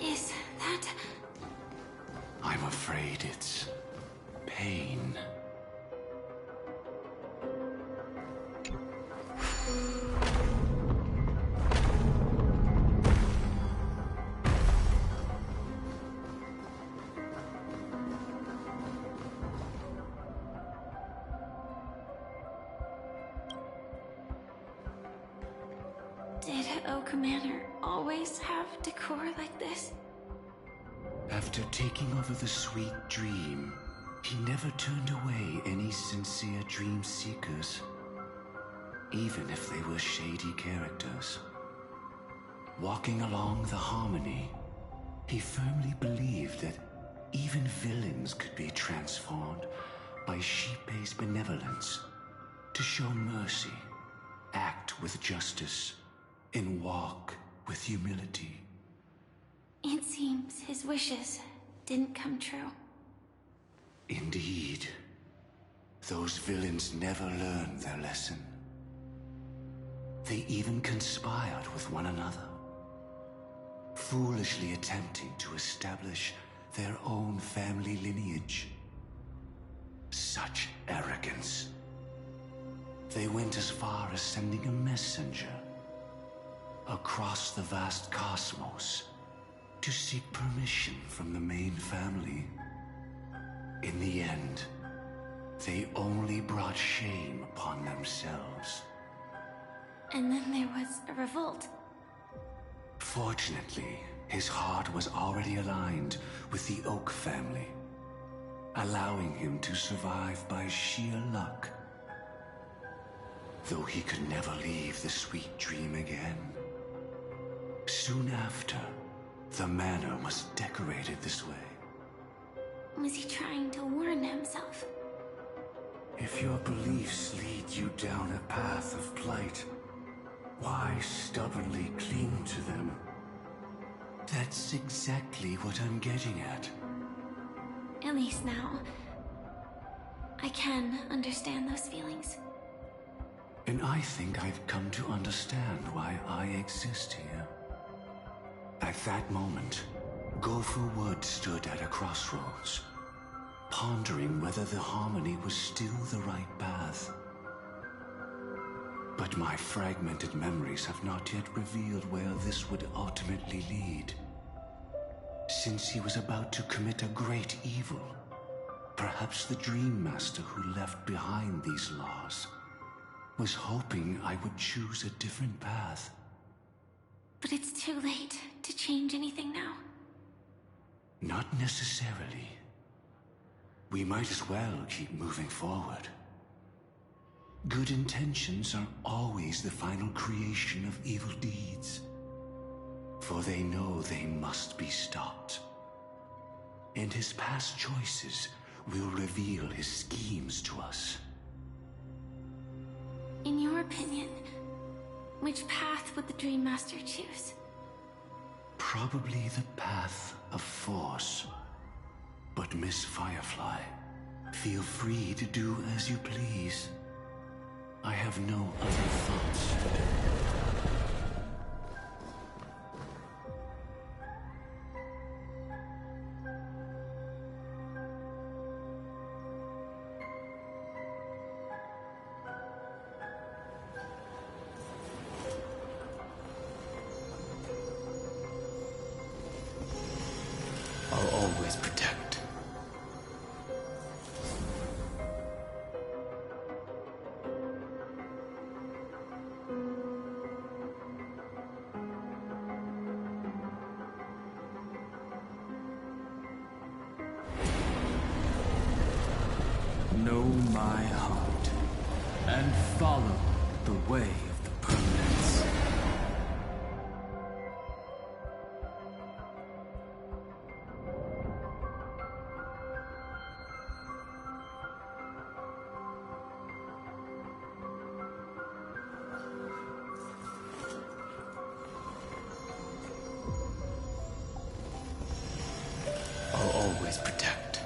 Is that... I'm afraid it's pain. Did Oak Manor always have decor like this? After taking over the sweet dream, he never turned away any sincere dream seekers, even if they were shady characters. Walking along the harmony, he firmly believed that even villains could be transformed by Shippei's benevolence to show mercy, act with justice, and walk with humility. It seems his wishes didn't come true. Indeed. Those villains never learned their lesson. They even conspired with one another, foolishly attempting to establish their own family lineage. Such arrogance. They went as far as sending a messenger across the vast cosmos to seek permission from the main family. In the end, they only brought shame upon themselves. And then there was a revolt. Fortunately, his heart was already aligned with the Oak family, allowing him to survive by sheer luck. Though he could never leave the sweet dream again. Soon after, the manor was decorated this way. Was he trying to warn himself? If your beliefs lead you down a path of plight, why stubbornly cling to them? That's exactly what I'm getting at. At least now, I can understand those feelings. And I think I've come to understand why I exist here. At that moment, Gopher Wood stood at a crossroads, pondering whether the harmony was still the right path. But my fragmented memories have not yet revealed where this would ultimately lead. Since he was about to commit a great evil, perhaps the Dream Master who left behind these laws was hoping I would choose a different path. But it's too late to change anything now. Not necessarily. We might as well keep moving forward. Good intentions are always the final creation of evil deeds, for they know they must be stopped. And his past choices will reveal his schemes to us. In your opinion, which path would the Dream Master choose? Probably the path of force. But Miss Firefly, feel free to do as you please. I have no other thoughts. I'll always protect. Know my heart and follow the way of the permanence. I'll always protect.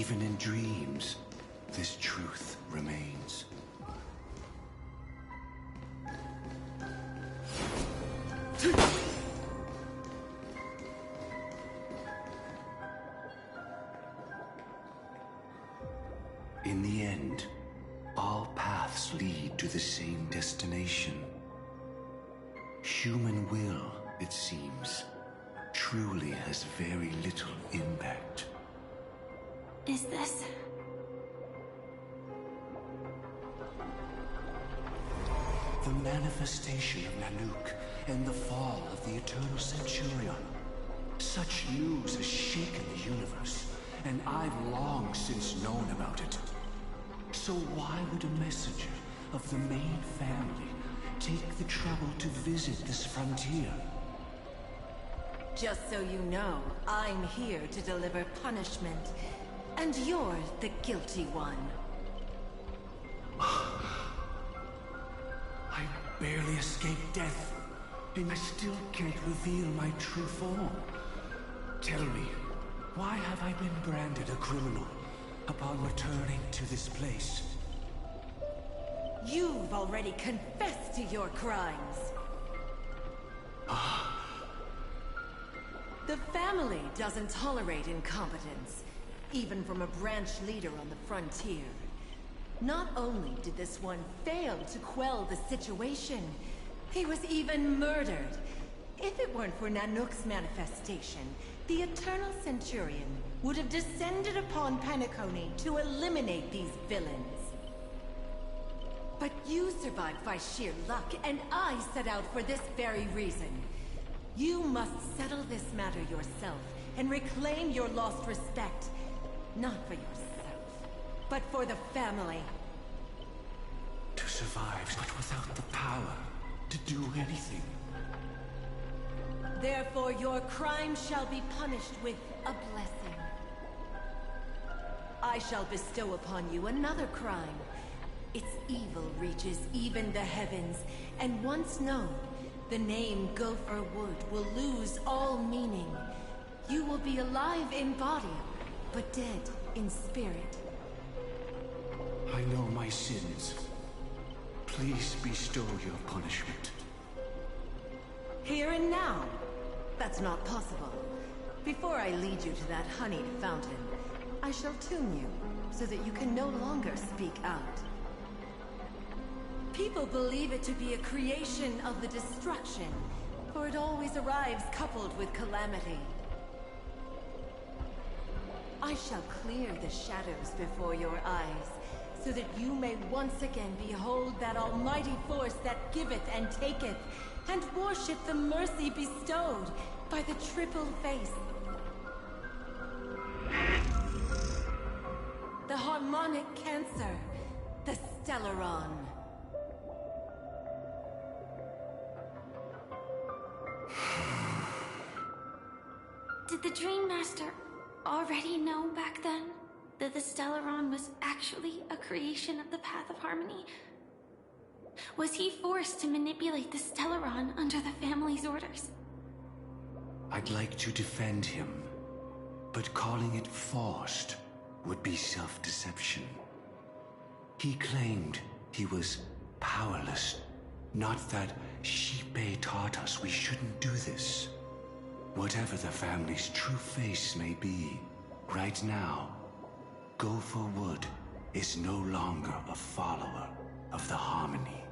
Even in dreams, this truth remains. In the end, all paths lead to the same destination. Human will, it seems, truly has very little impact. Is this... The manifestation of Nanook and the fall of the Eternal Centurion. Such news has shaken the universe, and I've long since known about it. So why would a messenger of the main family take the trouble to visit this frontier? Just so you know, I'm here to deliver punishment, and you're the guilty one. I barely escaped death, and I still can't reveal my true form. Tell me, why have I been branded a criminal upon returning to this place? You've already confessed to your crimes. The family doesn't tolerate incompetence, even from a branch leader on the frontier. Not only did this one fail to quell the situation, he was even murdered. If it weren't for Nanook's manifestation, the Eternal Centurion would have descended upon Penacony to eliminate these villains. But you survived by sheer luck, and I set out for this very reason. You must settle this matter yourself and reclaim your lost respect. Not for yourself, but for the family. To survive, but without the power to do anything. Therefore, your crime shall be punished with a blessing. I shall bestow upon you another crime. Its evil reaches even the heavens, and once known, the name Gopher Wood will lose all meaning. You will be alive in body, but dead in spirit. I know my sins. Please bestow your punishment. Here and now? That's not possible. Before I lead you to that honeyed fountain, I shall tune you, so that you can no longer speak out. People believe it to be a creation of the destruction, for it always arrives coupled with calamity. I shall clear the shadows before your eyes, so that you may once again behold that almighty force that giveth and taketh, and worship the mercy bestowed by the triple face. The harmonic cancer, the Stellaron. Did the Dream Master already know back then that the Stellaron was actually a creation of the Path of Harmony? Was he forced to manipulate the Stellaron under the family's orders? I'd like to defend him, but calling it forced would be self-deception. He claimed he was powerless, not that Shipe taught us we shouldn't do this. Whatever the family's true face may be, right now, Gopher Wood is no longer a follower of the Harmony.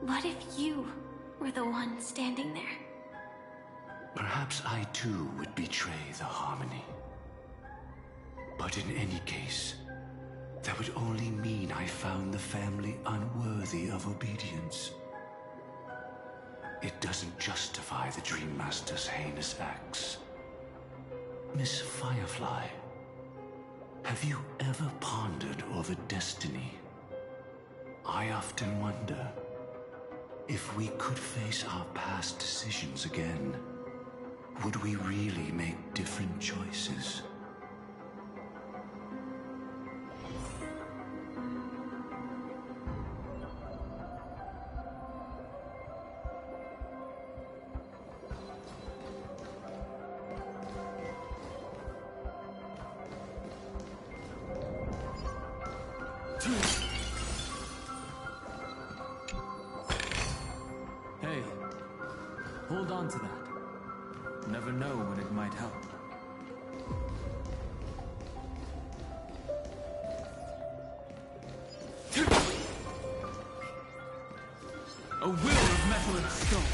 What if you were the one standing there? Perhaps I too would betray the Harmony. But in any case, that would only mean I found the family unworthy of obedience. It doesn't justify the Dream Master's heinous acts. Miss Firefly, have you ever pondered over destiny? I often wonder if we could face our past decisions again, would we really make different choices? on to that. Never know when it might help. A will of metal and stone.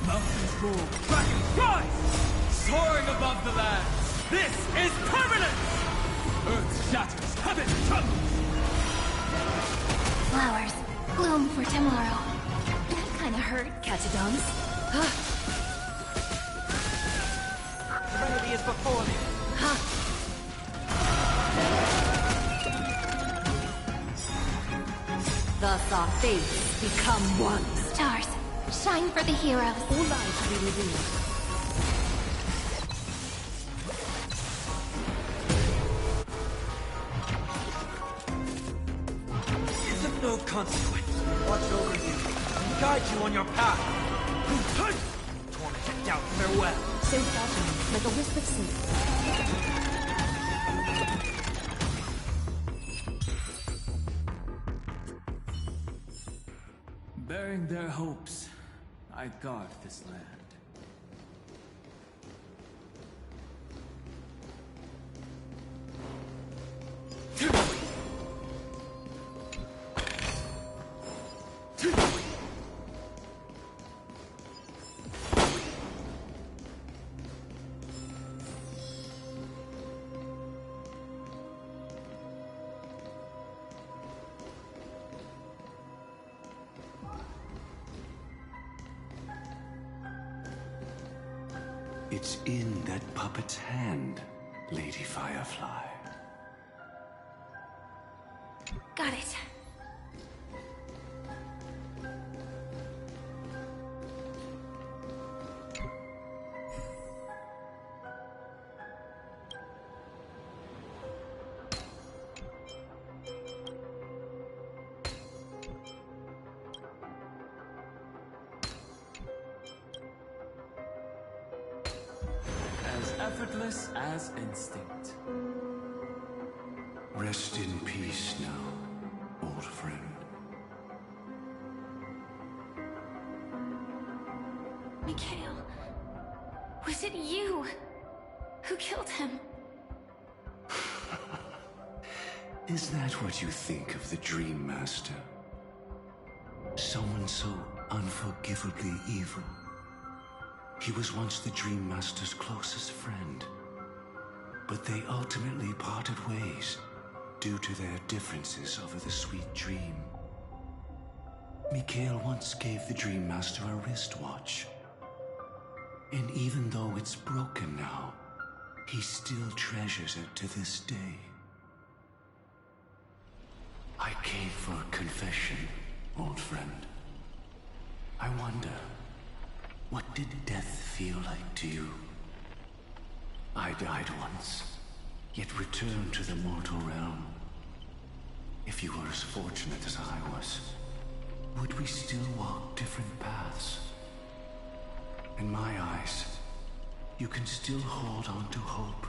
Mountains roar, dragons rise! Soaring above the land. This is permanence! Earth shatters, heaven trembles! Flowers bloom for tomorrow. That kinda hurt, Catadons. Remedy is before me. Thus our fates become one. Stars, shine for the heroes. All lives be revealed. It's of no consequence. Watch over you. And guide you on your path. Tormented doubt, farewell. Safe falcon, like a wisp of sleep. Bearing their hopes, I guard this land. It's in that puppet's hand, Lady Firefly. Got it. As effortless as instinct. Rest in peace now, old friend. Mikhail, was it you who killed him? Is that what you think of the Dream Master? Someone so unforgivably evil. He was once the Dream Master's closest friend, but they ultimately parted ways due to their differences over the sweet dream. Mikhail once gave the Dream Master a wristwatch, and even though it's broken now, he still treasures it to this day. I came for a confession, old friend. I wonder, what did death feel like to you? I died once, yet returned to the mortal realm. If you were as fortunate as I was, would we still walk different paths? In my eyes, you can still hold on to hope,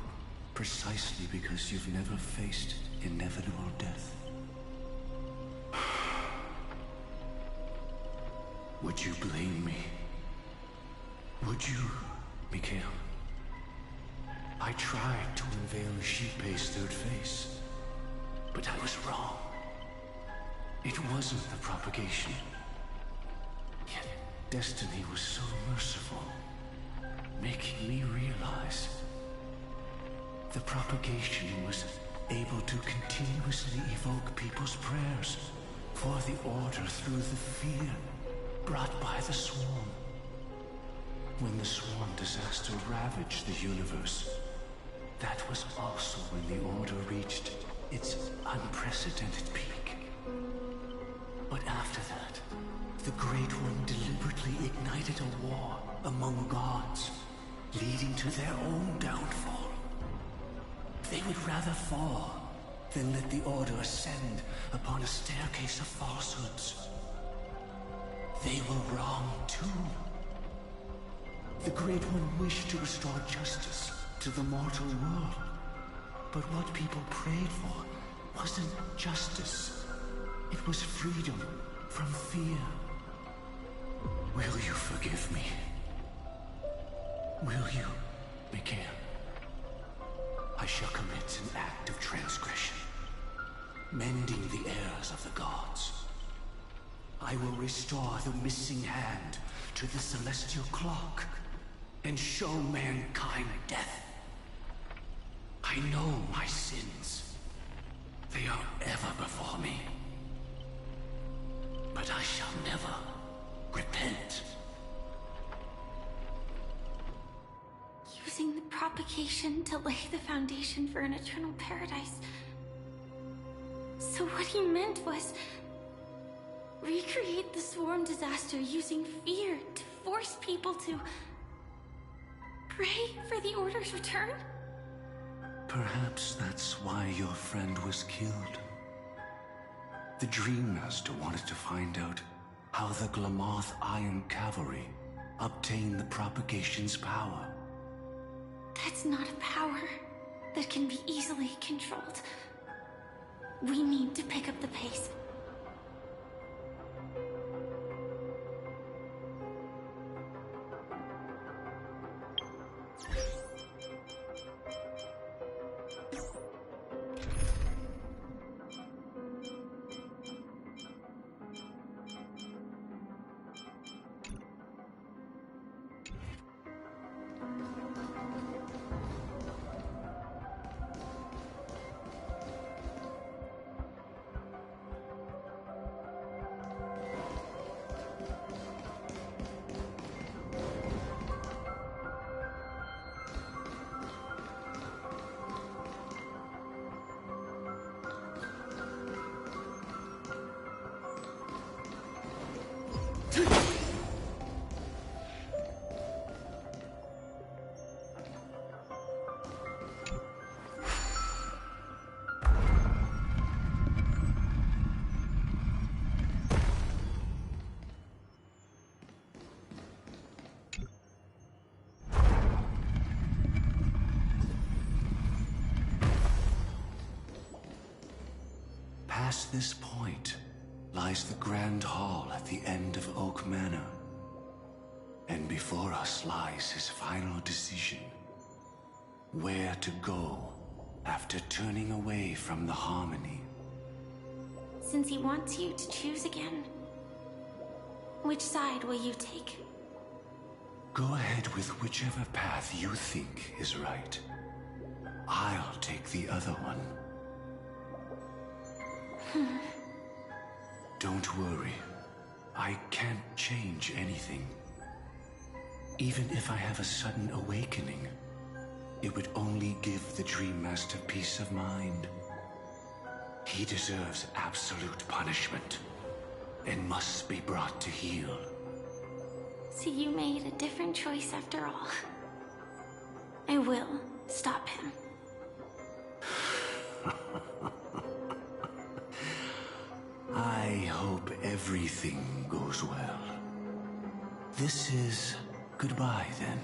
precisely because you've never faced inevitable death. Would you blame me? Would you, Mikhail? I tried to unveil Xipe's third face, but I was wrong. It wasn't the propagation. Yet destiny was so merciful, making me realize the propagation was able to continuously evoke people's prayers for the Order through the fear brought by the Swarm. When the Swarm disaster ravaged the universe, that was also when the Order reached its unprecedented peak. But after that, the Great One deliberately ignited a war among gods, leading to their own downfall. They would rather fall than let the Order ascend upon a staircase of falsehoods. They were wrong too. The Great One wished to restore justice to the mortal world. But what people prayed for wasn't justice. It was freedom from fear. Will you forgive me? Will you, Mikael? I shall commit an act of transgression, mending the errors of the gods. I will restore the missing hand to the celestial clock and show mankind death. I know my sins. They are ever before me. But I shall never repent. Using the propagation to lay the foundation for an eternal paradise. So what he meant was recreate the swarm disaster using fear to force people to pray for the Order's return? Perhaps that's why your friend was killed. The Dream Master wanted to find out how the Glamoth Iron Cavalry obtained the propagation's power. That's not a power that can be easily controlled. We need to pick up the pace. Past this point lies the Grand Hall at the end of Oak Manor. And before us lies his final decision. Where to go after turning away from the Harmony. Since he wants you to choose again, which side will you take? Go ahead with whichever path you think is right. I'll take the other one. Don't worry. I can't change anything. Even if I have a sudden awakening, it would only give the Dream Master peace of mind. He deserves absolute punishment and must be brought to heel. So you made a different choice after all. I will stop him. I hope everything goes well. This is goodbye, then.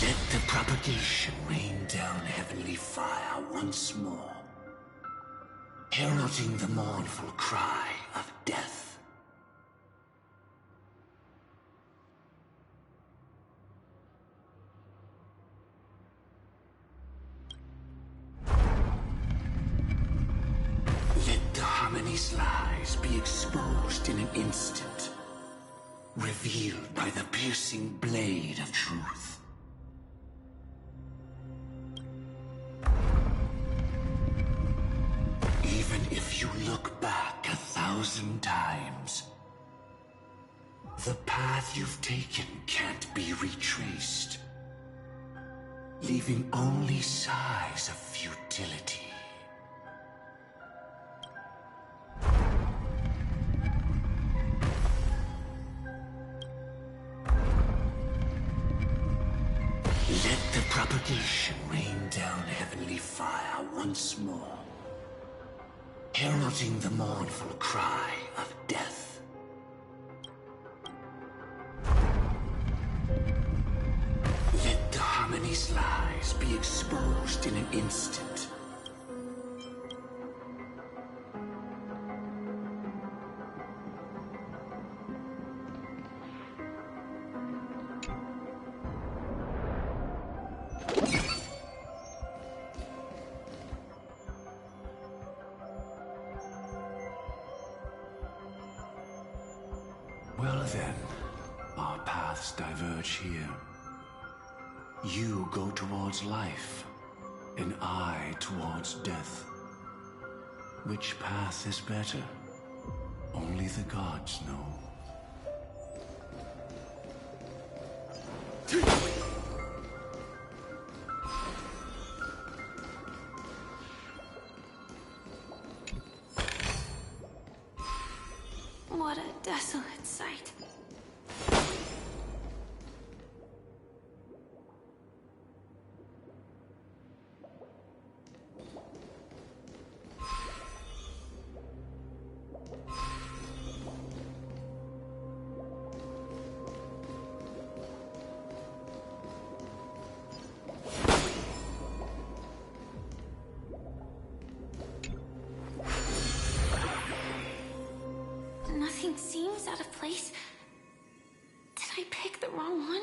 Let the propagation rain down heavenly fire once more, heralding the mournful cry of death. Let the Harmony's lies be exposed in an instant, revealed by the piercing blade of truth. Even if you look back 1,000 times, the path you've taken can't be retraced, leaving only sighs of futility. Propagation rained down heavenly fire once more, heralding the mournful cry of death. Let the Harmony's lies be exposed in an instant. Well then, our paths diverge here. You go towards life, and I towards death. Which path is better? Only the gods know. What a desolate sight. Nothing seems out of place. Did I pick the wrong one?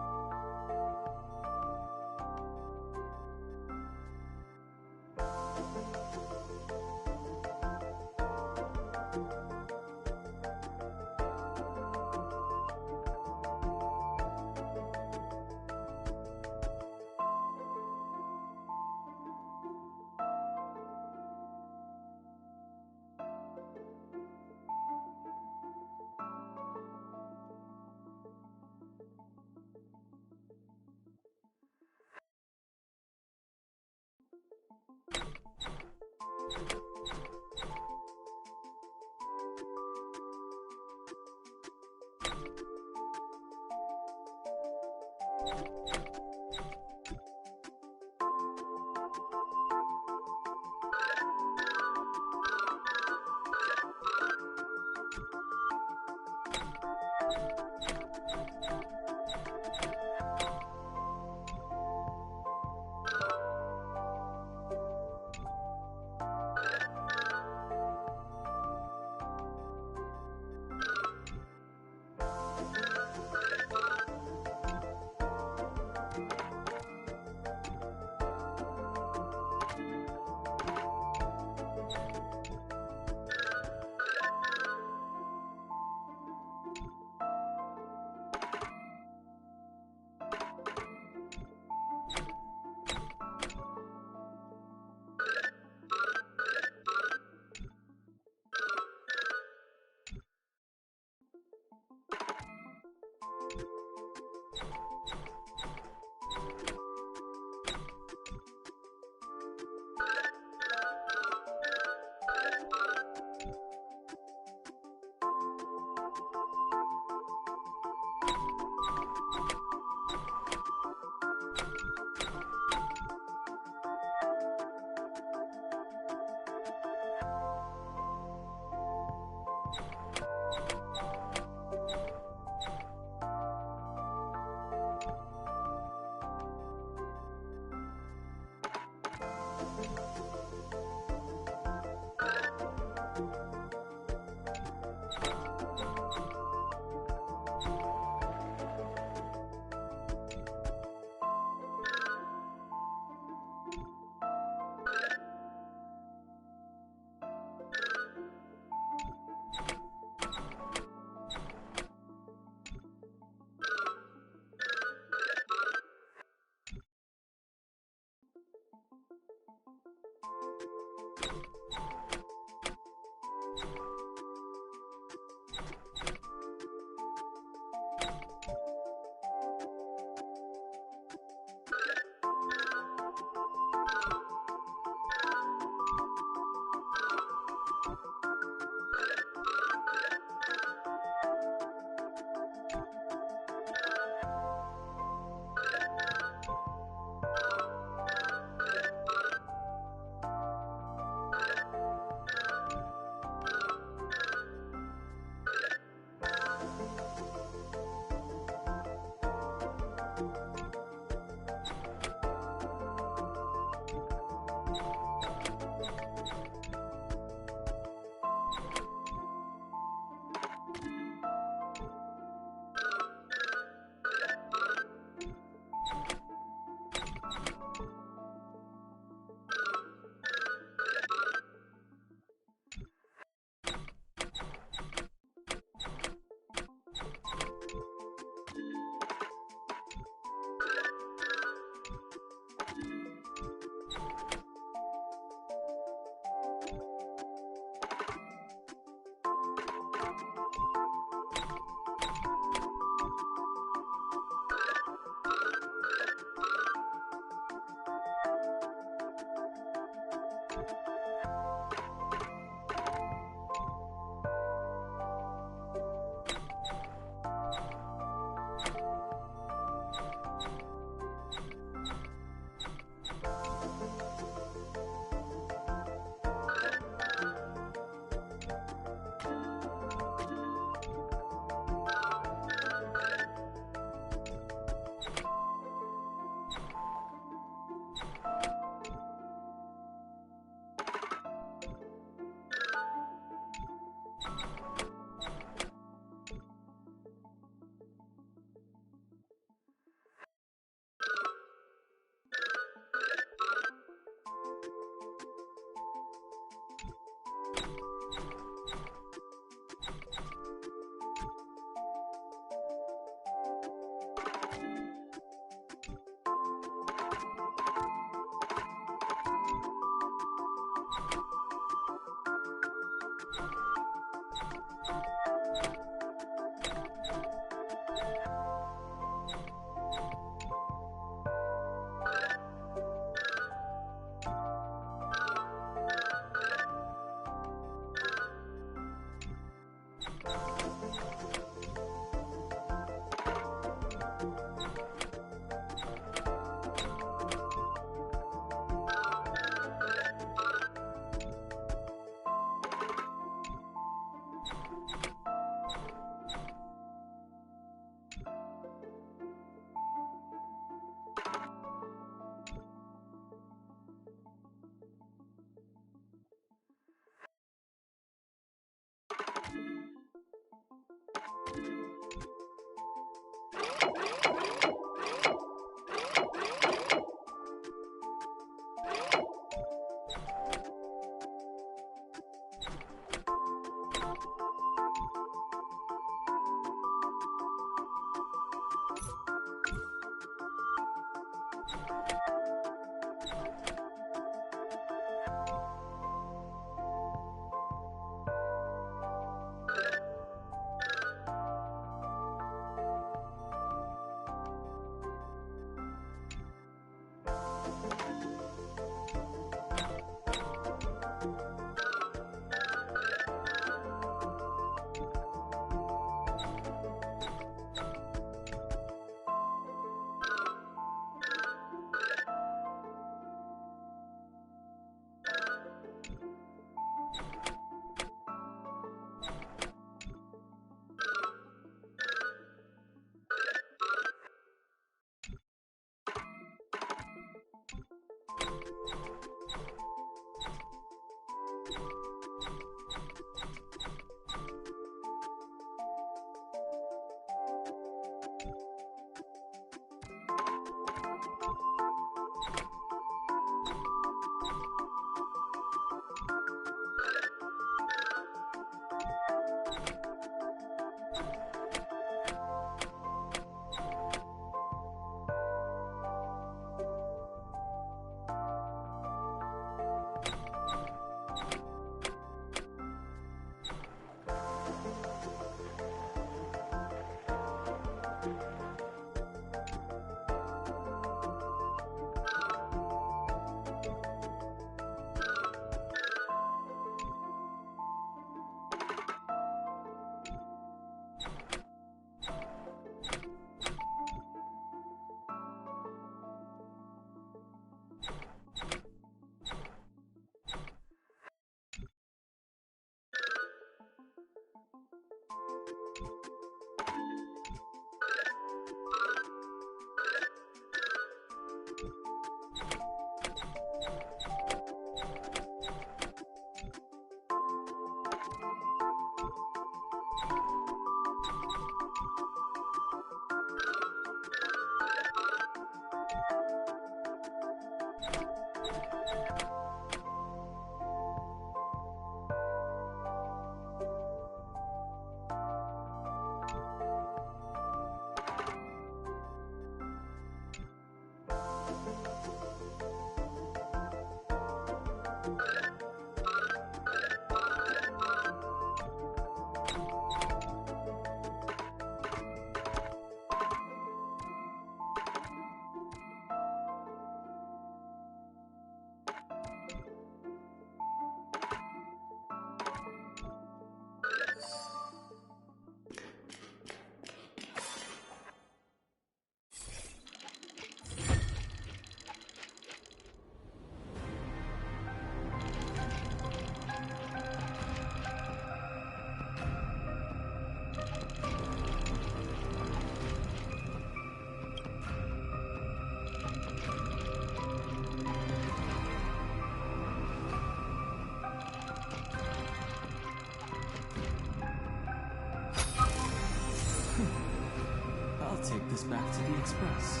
I'll take this back to the Express.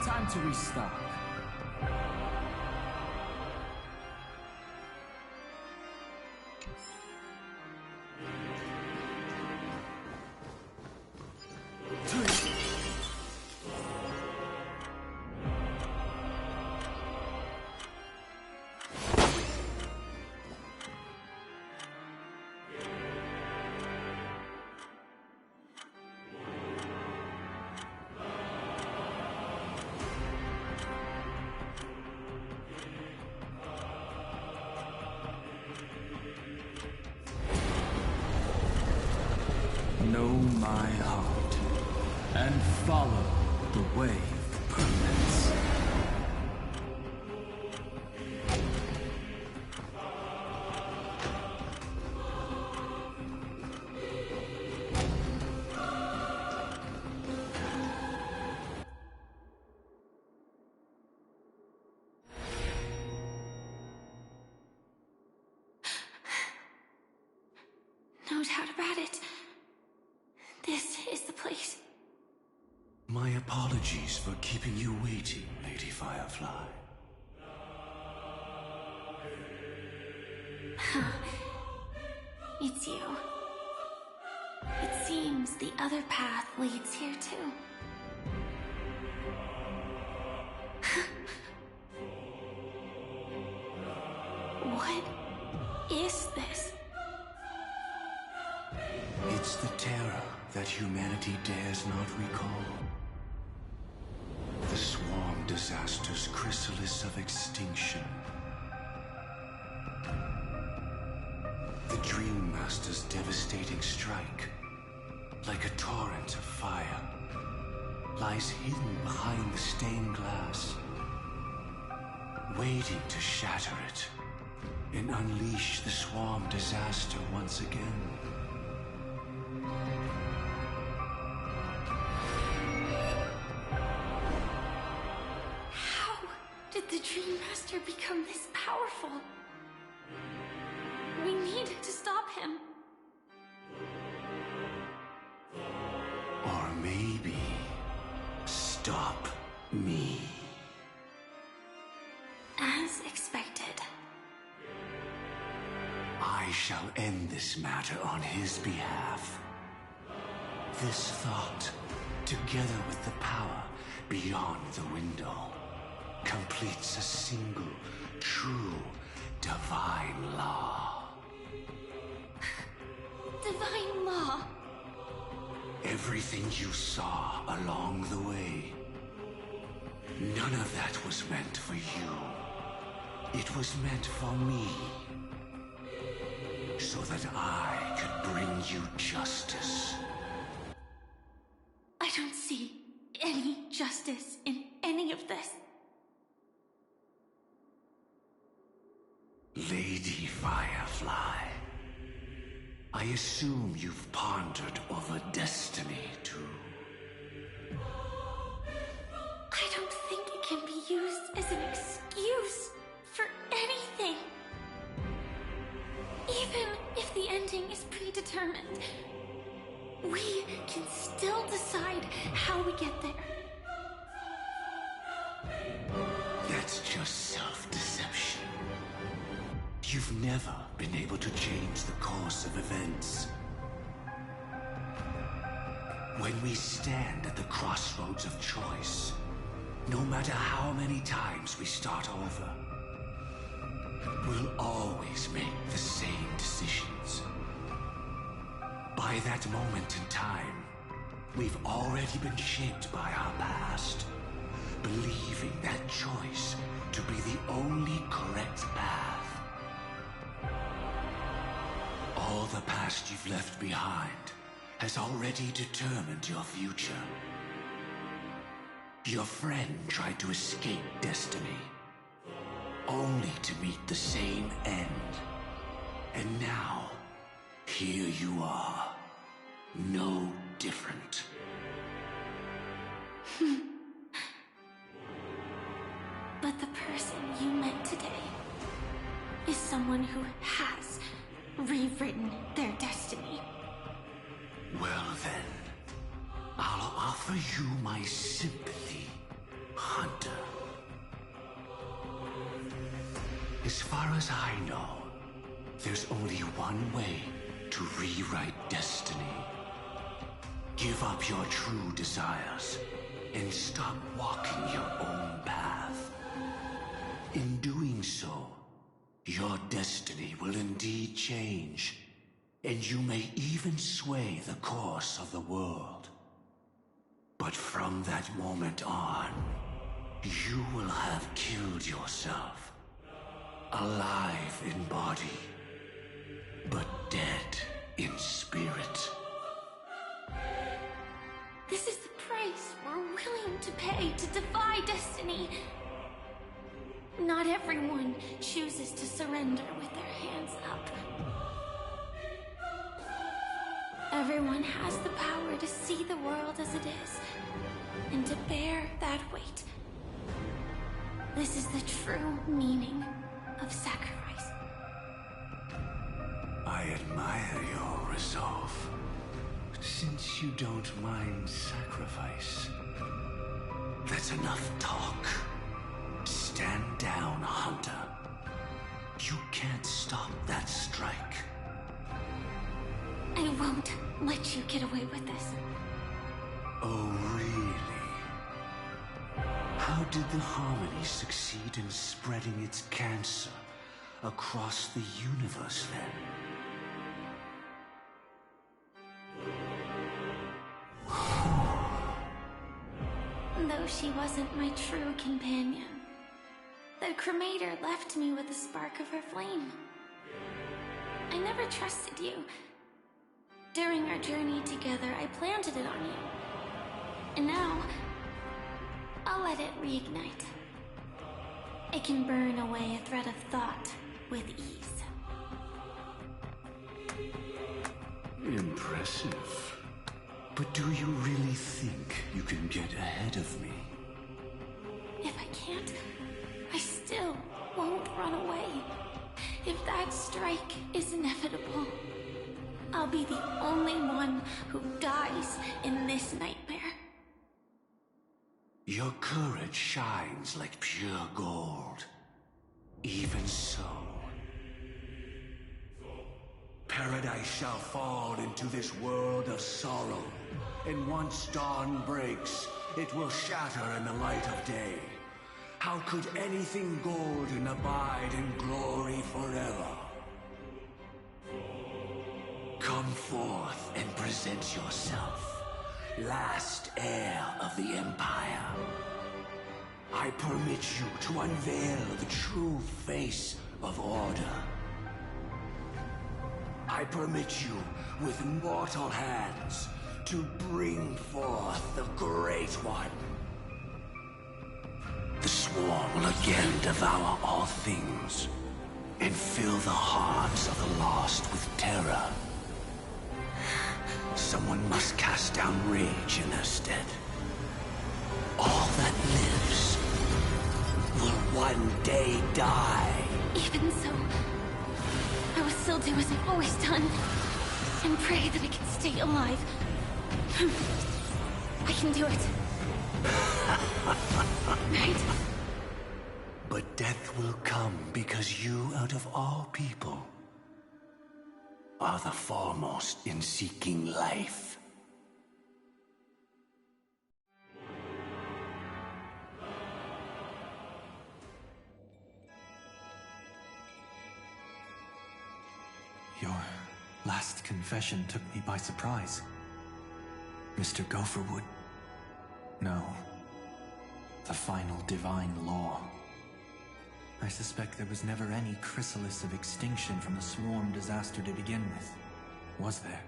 Time to restock. Know my heart and follow the way of permanence. No doubt about it. This is the place. My apologies for keeping you waiting, Lady Firefly. It's you. It seems the other path leads here too. What is this? It's the terror that humanity dares not recall. The swarm disaster's chrysalis of extinction. The Dream Master's devastating strike, like a torrent of fire, lies hidden behind the stained glass, waiting to shatter it and unleash the swarm disaster once again. How did the Dream Master become this powerful? We need to stop him. Or maybe stop me. As expected. I shall end this matter on his behalf. This thought, together with the power beyond the window, completes a single, true, divine law. Divine law. Everything you saw along the way, none of that was meant for you. It was meant for me. So that I could bring you justice. I don't see any justice in any of this. Lady Firefly, I assume you've pondered over destiny too. I don't think it can be used as an excuse for anything. Even if the ending is predetermined, we can still decide how we get there. That's just self-deception. You've never been able to change the course of events. When we stand at the crossroads of choice, no matter how many times we start over, we'll always make the same decisions. By that moment in time, we've already been shaped by our past, believing that choice to be the only correct path. All the past you've left behind has already determined your future. Your friend tried to escape destiny, only to meet the same end. And now, here you are, no different. But the person you met today is someone who has rewritten their destiny. Well then, I'll offer you my sympathy, Hunter. As far as I know, there's only one way to rewrite destiny. Give up your true desires and stop walking your own path. In doing so, your destiny will indeed change, and you may even sway the course of the world. But from that moment on, you will have killed yourself. Alive in body, but dead in spirit. This is the price we're willing to pay to defy destiny. Not everyone chooses to surrender with their hands up. Everyone has the power to see the world as it is, and to bear that weight. This is the true meaning of sacrifice. I admire your resolve. Since you don't mind sacrifice, that's enough talk. Stand down, Hunter. You can't stop that strike. I won't let you get away with this. Oh, really? How did the Harmony succeed in spreading its cancer across the universe, then? Though she wasn't my true companion, the cremator left me with a spark of her flame. I never trusted you. During our journey together, I planted it on you. And now, I'll let it reignite. It can burn away a thread of thought with ease. Impressive. But do you really think you can get ahead of me? If I can't, I still won't run away. If that strike is inevitable, I'll be the only one who dies in this nightmare. Your courage shines like pure gold. Even so, paradise shall fall into this world of sorrow, and once dawn breaks, it will shatter in the light of day. How could anything golden abide in glory forever? Come forth and present yourself, last heir of the Empire. I permit you to unveil the true face of order. I permit you, with mortal hands, to bring forth the Great One. The Swarm will again devour all things, and fill the hearts of the lost with terror. Someone must cast down rage in their stead. All that lives will one day die. Even so, I will still do as I've always done, and pray that I can stay alive. I can do it. Right? But death will come because you, out of all people, are the foremost in seeking life. Your last confession took me by surprise. Mr. Gopherwood. No. The final divine law. I suspect there was never any chrysalis of extinction from the Swarm disaster to begin with. Was there?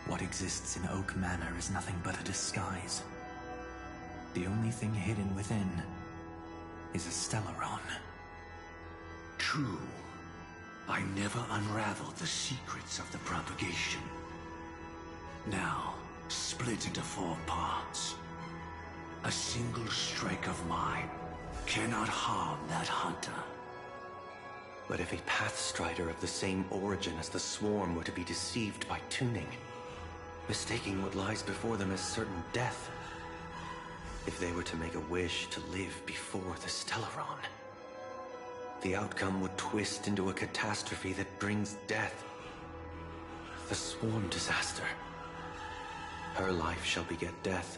What exists in Oak Manor is nothing but a disguise. The only thing hidden within is a Stellaron. True. I never unraveled the secrets of the propagation. Now, split into 4 parts. A single strike of mine cannot harm that hunter. But if a Pathstrider of the same origin as the Swarm were to be deceived by tuning, mistaking what lies before them as certain death. If they were to make a wish to live before the Stellaron, the outcome would twist into a catastrophe that brings death. The swarm disaster. Her life shall beget death,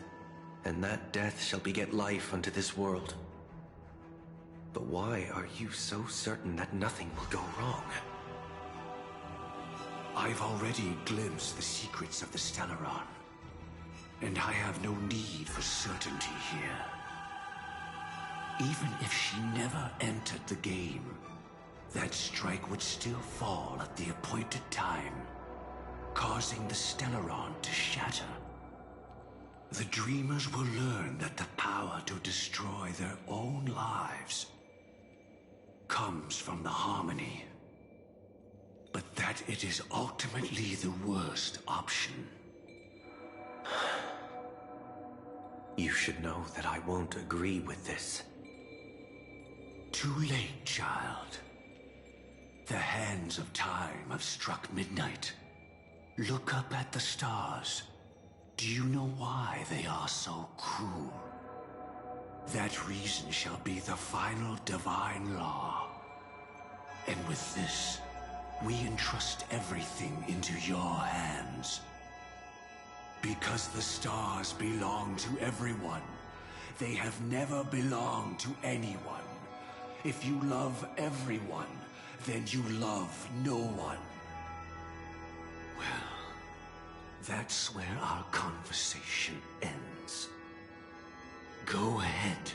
and that death shall beget life unto this world. But why are you so certain that nothing will go wrong? I've already glimpsed the secrets of the Stellaron, and I have no need for certainty here. Even if she never entered the game, that strike would still fall at the appointed time, causing the Stellaron to shatter. The Dreamers will learn that the power to destroy their own lives comes from the Harmony, but that it is ultimately the worst option. You should know that I won't agree with this. Too late, child. The hands of time have struck midnight. Look up at the stars. Do you know why they are so cruel? That reason shall be the final divine law. And with this, we entrust everything into your hands. Because the stars belong to everyone, they have never belonged to anyone. If you love everyone, then you love no one. Well, that's where our conversation ends. Go ahead.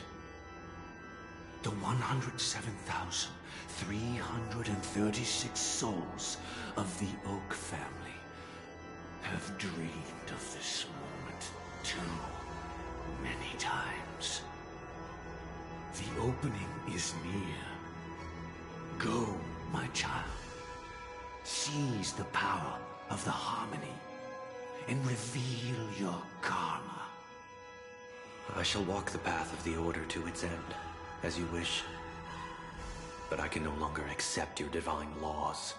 The 107,336 souls of the Oak family have dreamed of this moment too many times. The opening is near. Go, my child. Seize the power of the Harmony and reveal your karma. I shall walk the path of the Order to its end, as you wish. But I can no longer accept your divine laws.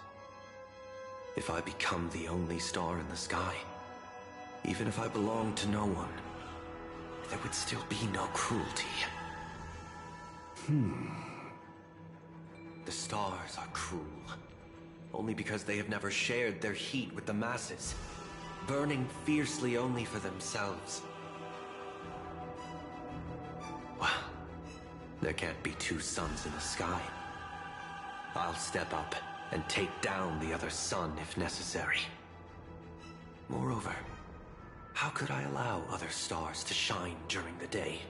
If I become the only star in the sky, even if I belong to no one, there would still be no cruelty. The stars are cruel, only because they have never shared their heat with the masses, burning fiercely only for themselves. Well, there can't be two suns in the sky. I'll step up and take down the other sun if necessary. Moreover, how could I allow other stars to shine during the day?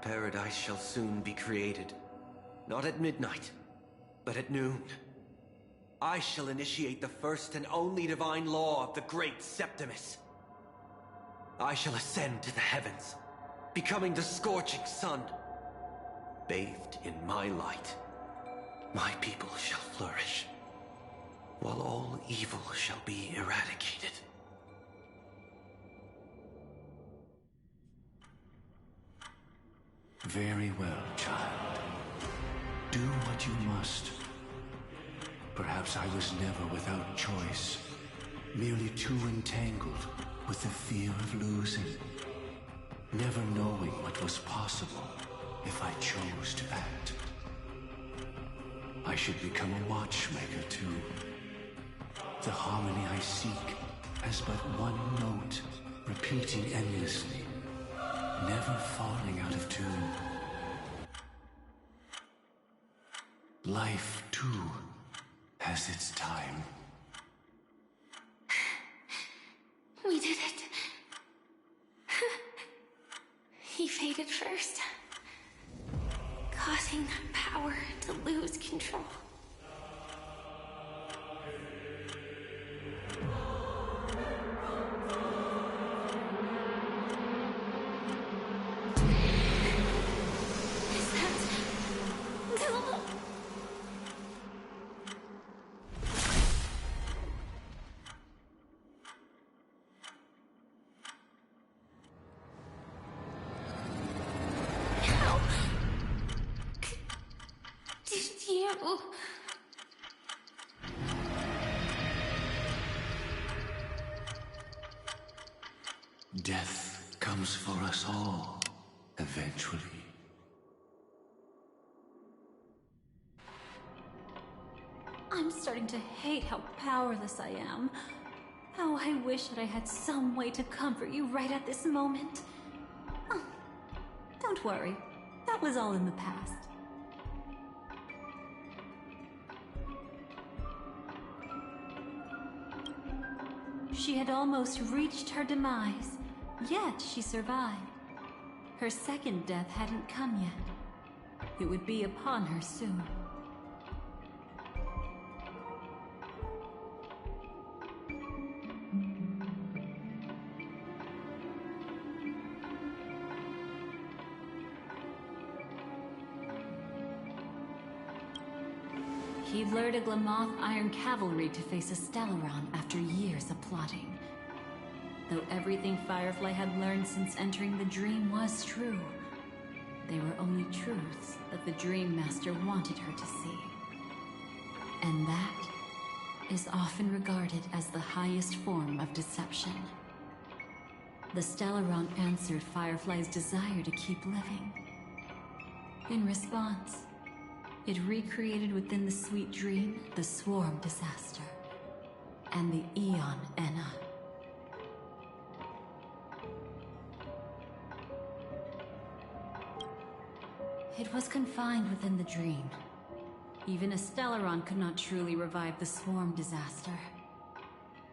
Paradise shall soon be created, not at midnight, but at noon. I shall initiate the first and only divine law of the great Septimus. I shall ascend to the heavens, becoming the scorching sun. Bathed in my light, my people shall flourish, while all evil shall be eradicated. Very well, child. Do what you must. Perhaps I was never without choice, merely too entangled with the fear of losing, never knowing what was possible if I chose to act. I should become a watchmaker too. The harmony I seek has but one note, repeating endlessly, never falling out of tune. Life, too, has its time. We did it. He faded first, causing that power to lose control. Is that the... How did you... Death comes for us all, eventually. I'm starting to hate how powerless I am. How I wish that I had some way to comfort you right at this moment. Oh, don't worry. That was all in the past. She had almost reached her demise, yet she survived. Her second death hadn't come yet. It would be upon her soon. He lured a Glamoth Iron Cavalry to face a Stellaron after years of plotting. Though everything Firefly had learned since entering the dream was true, they were only truths that the Dream Master wanted her to see. And that is often regarded as the highest form of deception. The Stellaron answered Firefly's desire to keep living. In response, it recreated within the sweet dream the Swarm disaster and the Eon Enna. It was confined within the dream. Even a Stellaron could not truly revive the Swarm disaster.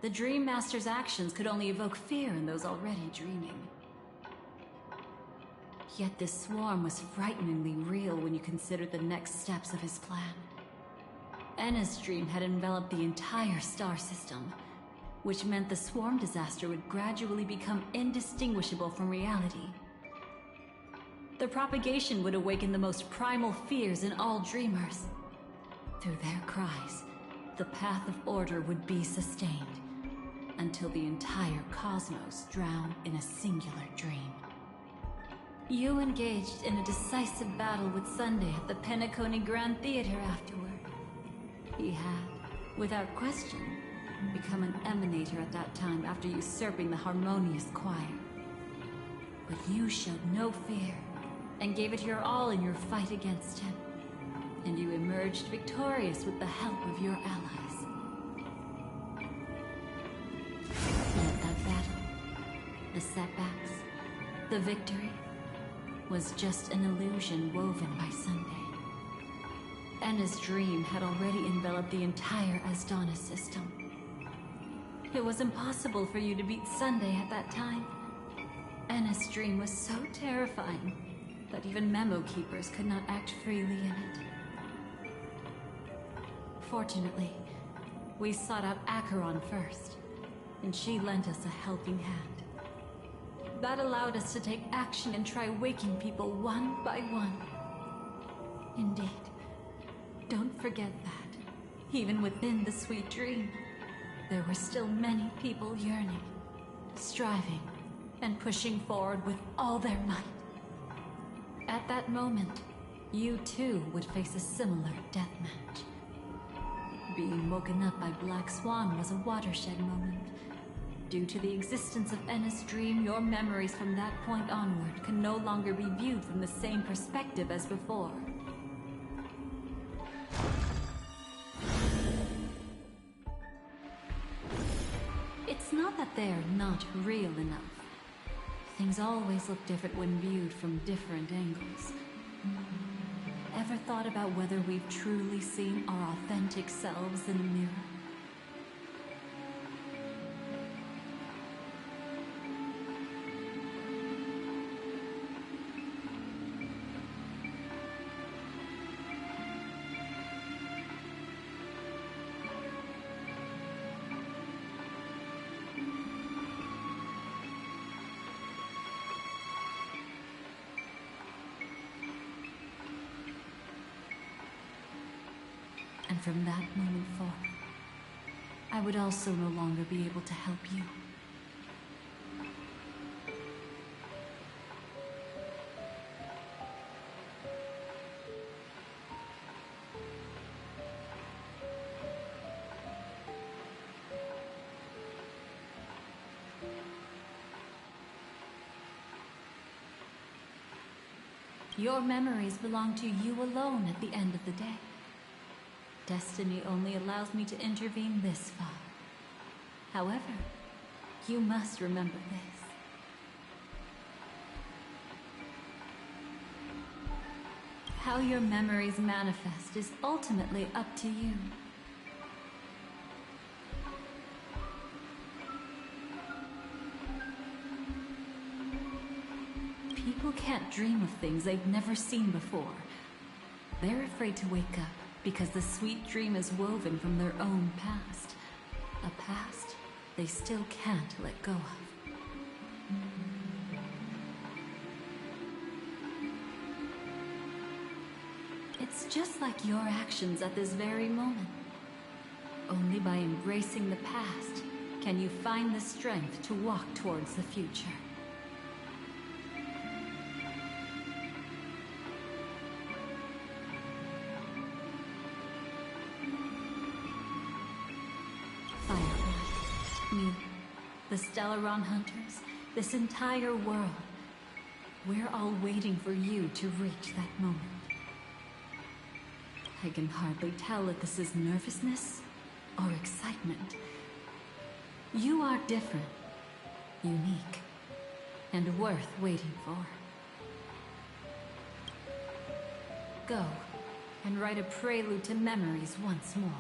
The Dream Master's actions could only evoke fear in those already dreaming. Yet this swarm was frighteningly real when you consider the next steps of his plan. Enna's dream had enveloped the entire star system, which meant the swarm disaster would gradually become indistinguishable from reality. The propagation would awaken the most primal fears in all dreamers. Through their cries, the path of order would be sustained, until the entire cosmos drowned in a singular dream. You engaged in a decisive battle with Sunday at the Penacony Grand Theater afterward. He had, without question, become an emanator at that time after usurping the harmonious choir. But you showed no fear, and gave it your all in your fight against him. And you emerged victorious with the help of your allies. Yet that battle, the setbacks, the victory, was just an illusion woven by Sunday. Enna's dream had already enveloped the entire Asdana system. It was impossible for you to beat Sunday at that time. Enna's dream was so terrifying that even Memo Keepers could not act freely in it. Fortunately, we sought out Acheron first, and she lent us a helping hand. That allowed us to take action and try waking people one by one. Indeed, don't forget that, even within the sweet dream, there were still many people yearning, striving, and pushing forward with all their might. At that moment, you too would face a similar deathmatch. Being woken up by Black Swan was a watershed moment. Due to the existence of Enna's dream, your memories from that point onward can no longer be viewed from the same perspective as before. It's not that they're not real enough. Things always look different when viewed from different angles. Ever thought about whether we've truly seen our authentic selves in the mirror? And from that moment forth, I would also no longer be able to help you. Your memories belong to you alone at the end of the day. Destiny only allows me to intervene this far. However, you must remember this. How your memories manifest is ultimately up to you. People can't dream of things they've never seen before. They're afraid to wake up because the sweet dream is woven from their own past. A past they still can't let go of. It's just like your actions at this very moment. Only by embracing the past can you find the strength to walk towards the future. Me, the Stellaron Hunters, this entire world. We're all waiting for you to reach that moment. I can hardly tell if this is nervousness or excitement. You are different, unique, and worth waiting for. Go and write a prelude to memories once more.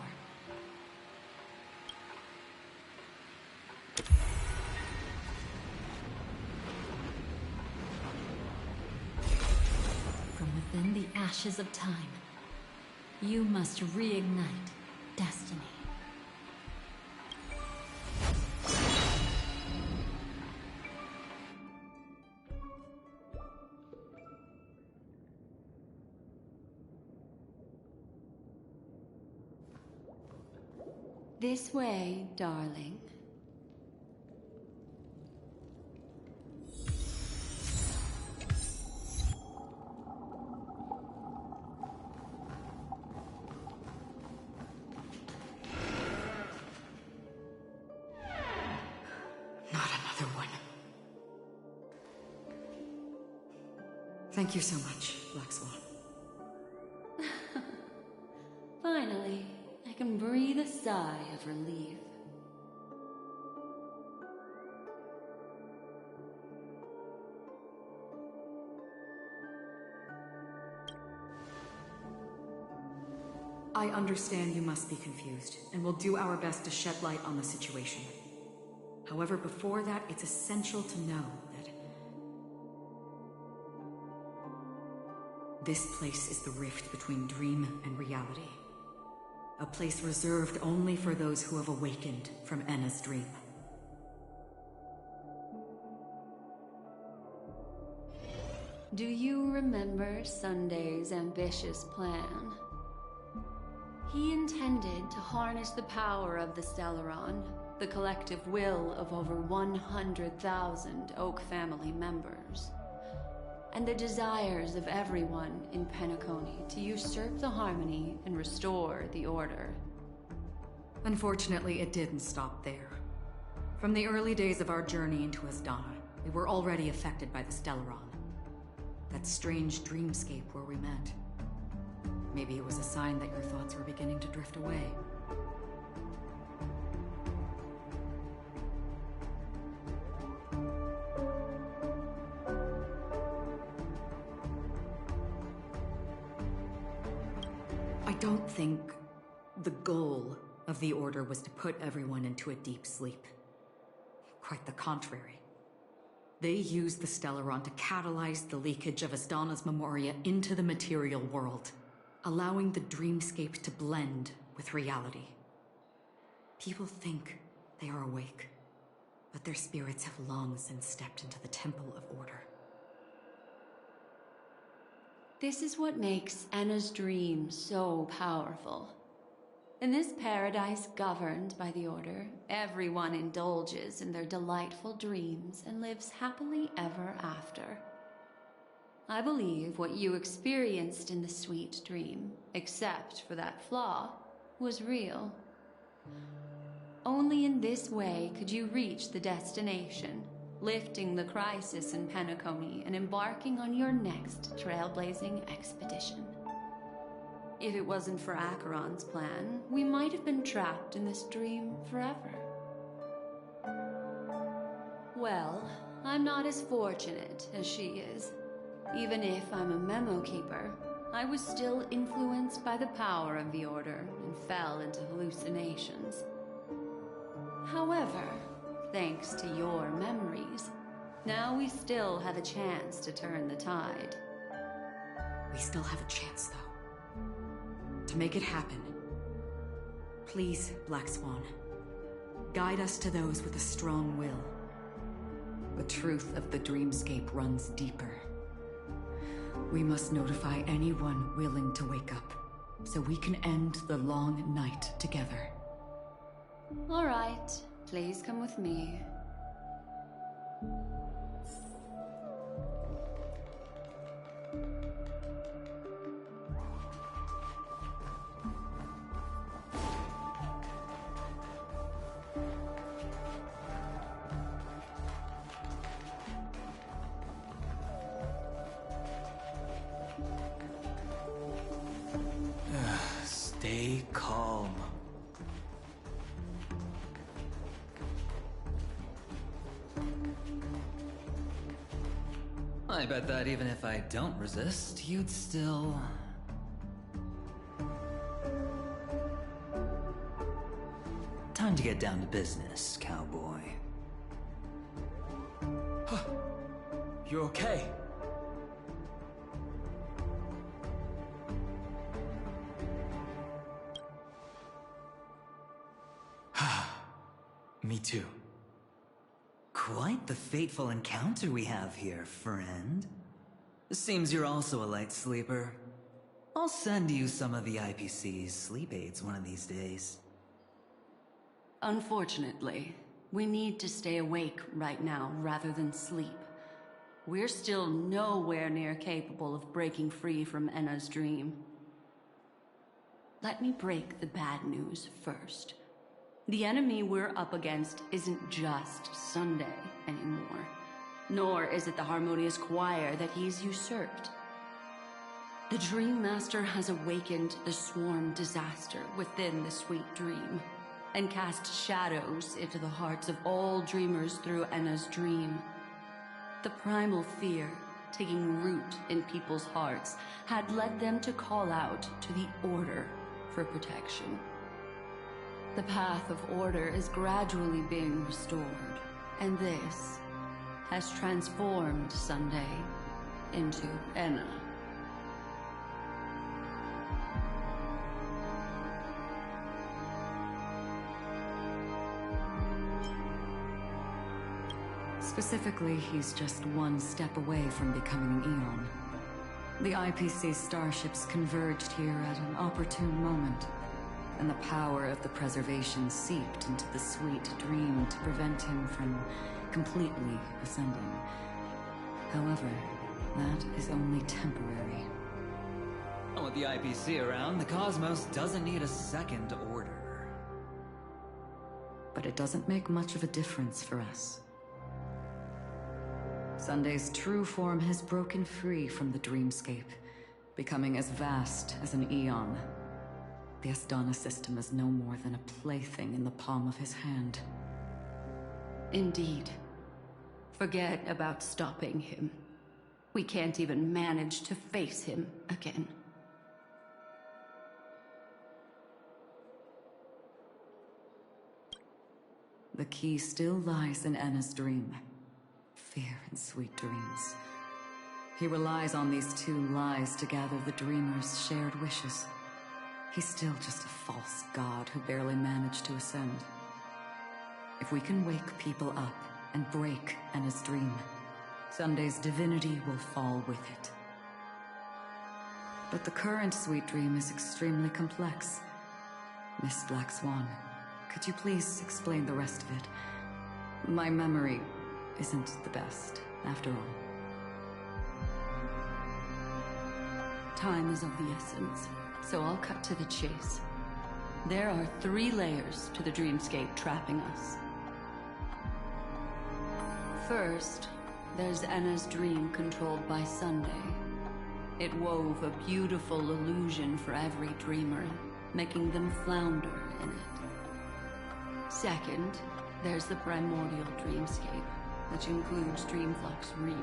Within the ashes of time, you must reignite destiny. This way, darling. Thank you so much, Black Swan. Finally, I can breathe a sigh of relief. I understand you must be confused, and we'll do our best to shed light on the situation. However, before that, it's essential to know that this place is the rift between dream and reality. A place reserved only for those who have awakened from Enna's dream. Do you remember Sunday's ambitious plan? He intended to harness the power of the Stellaron, the collective will of over 100,000 Oak family members, and the desires of everyone in Penacony to usurp the harmony and restore the order. Unfortunately, it didn't stop there. From the early days of our journey into Asdana, we were already affected by the Stellaron. That strange dreamscape where we met. Maybe it was a sign that your thoughts were beginning to drift away. I don't think the goal of the Order was to put everyone into a deep sleep. Quite the contrary. They used the Stellaron to catalyze the leakage of Asdana's Memoria into the material world, allowing the dreamscape to blend with reality. People think they are awake, but their spirits have long since stepped into the Temple of Order. This is what makes Enna's dream so powerful. In this paradise governed by the Order, everyone indulges in their delightful dreams and lives happily ever after. I believe what you experienced in the sweet dream, except for that flaw, was real. Only in this way could you reach the destination, lifting the crisis in Penacony and embarking on your next trailblazing expedition. If it wasn't for Acheron's plan, we might have been trapped in this dream forever. Well, I'm not as fortunate as she is. Even if I'm a memo keeper, I was still influenced by the power of the Order and fell into hallucinations. However, thanks to your memories, now we still have a chance to turn the tide. We still have a chance, though. To make it happen. Please, Black Swan. Guide us to those with a strong will. The truth of the dreamscape runs deeper. We must notify anyone willing to wake up, so we can end the long night together. All right, please come with me. Stay calm. I bet that even if I don't resist, you'd still... Time to get down to business, cowboy. You okay? Me too. Quite the fateful encounter we have here, friend. Seems you're also a light sleeper. I'll send you some of the IPC's sleep aids one of these days. Unfortunately, we need to stay awake right now rather than sleep. We're still nowhere near capable of breaking free from Enna's dream. Let me break the bad news first. The enemy we're up against isn't just Sunday anymore, nor is it the harmonious choir that he's usurped. The Dream Master has awakened the swarm disaster within the sweet dream, and cast shadows into the hearts of all dreamers through Enna's dream. The primal fear taking root in people's hearts had led them to call out to the Order for protection. The path of order is gradually being restored, and this has transformed Sunday into Enna. Specifically, he's just one step away from becoming an Eon. The IPC starships converged here at an opportune moment, and the power of the preservation seeped into the sweet dream to prevent him from completely ascending. However, that is only temporary. With the IPC around, the cosmos doesn't need a second order. But it doesn't make much of a difference for us. Sunday's true form has broken free from the dreamscape, becoming as vast as an eon. The Astana system is no more than a plaything in the palm of his hand. Indeed. Forget about stopping him. We can't even manage to face him again. The key still lies in Enna's dream. Fear and sweet dreams. He relies on these two lies to gather the dreamer's shared wishes. He's still just a false god who barely managed to ascend. If we can wake people up and break Enna's dream, Sunday's divinity will fall with it. But the current sweet dream is extremely complex. Miss Black Swan, could you please explain the rest of it? My memory isn't the best, after all. Time is of the essence, so I'll cut to the chase. There are 3 layers to the dreamscape trapping us. First, there's Enna's dream controlled by Sunday. It wove a beautiful illusion for every dreamer, making them flounder in it. Second, there's the primordial dreamscape, which includes Dreamflux Reef.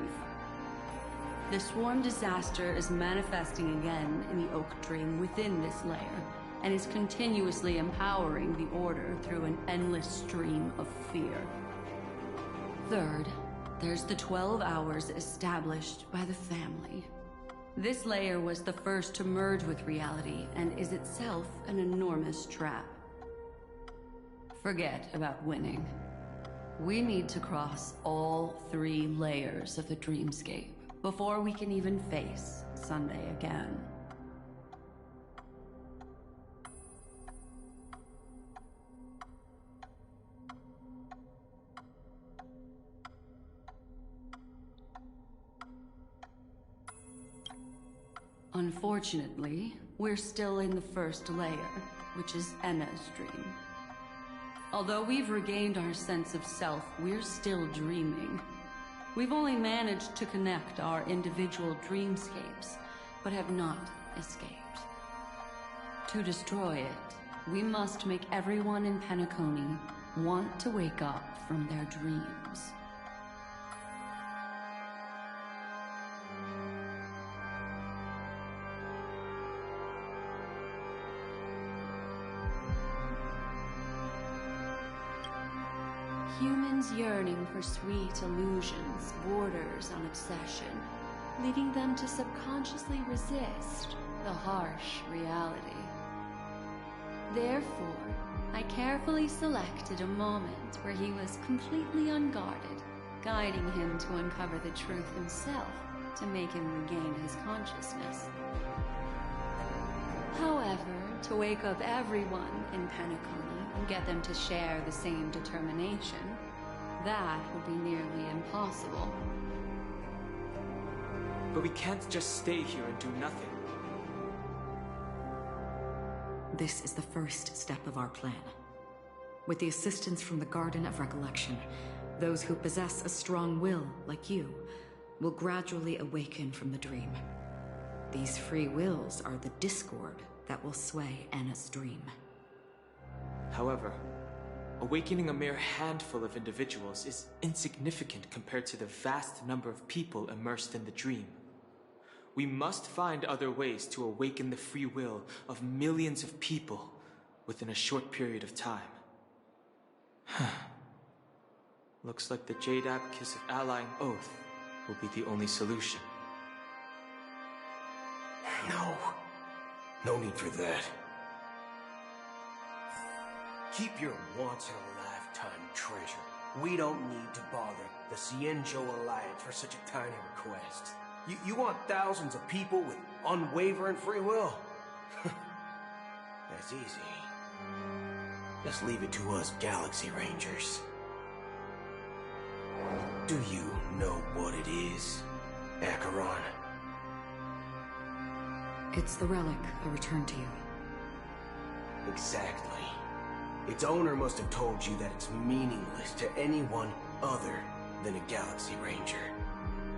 The swarm disaster is manifesting again in the Oak Dream within this layer, and is continuously empowering the Order through an endless stream of fear. Third, there's the 12 hours established by the family. This layer was the first to merge with reality and is itself an enormous trap. Forget about winning. We need to cross all 3 layers of the dreamscape before we can even face Sunday again. Unfortunately, we're still in the first layer, which is Enna's dream. Although we've regained our sense of self, we're still dreaming. We've only managed to connect our individual dreamscapes, but have not escaped. To destroy it, we must make everyone in Penacony want to wake up from their dreams. Humans yearning for sweet illusions borders on obsession, leading them to subconsciously resist the harsh reality. Therefore, I carefully selected a moment where he was completely unguarded, guiding him to uncover the truth himself to make him regain his consciousness. However, to wake up everyone in Penacony and get them to share the same determination, that would be nearly impossible. But we can't just stay here and do nothing. This is the first step of our plan. With the assistance from the Garden of Recollection, those who possess a strong will, like you, will gradually awaken from the dream. These free wills are the discord that will sway Enna's dream. However, awakening a mere handful of individuals is insignificant compared to the vast number of people immersed in the dream. We must find other ways to awaken the free will of millions of people within a short period of time. Looks like the Jade Abacus of Allying Oath will be the only solution. No need for that. Keep your once-in-a-lifetime treasure. We don't need to bother the Cienjo Alliance for such a tiny request. You want thousands of people with unwavering free will? That's easy. Just leave it to us Galaxy Rangers. Do you know what it is, Acheron? It's the relic I returned to you. Exactly. Its owner must have told you that it's meaningless to anyone other than a Galaxy Ranger,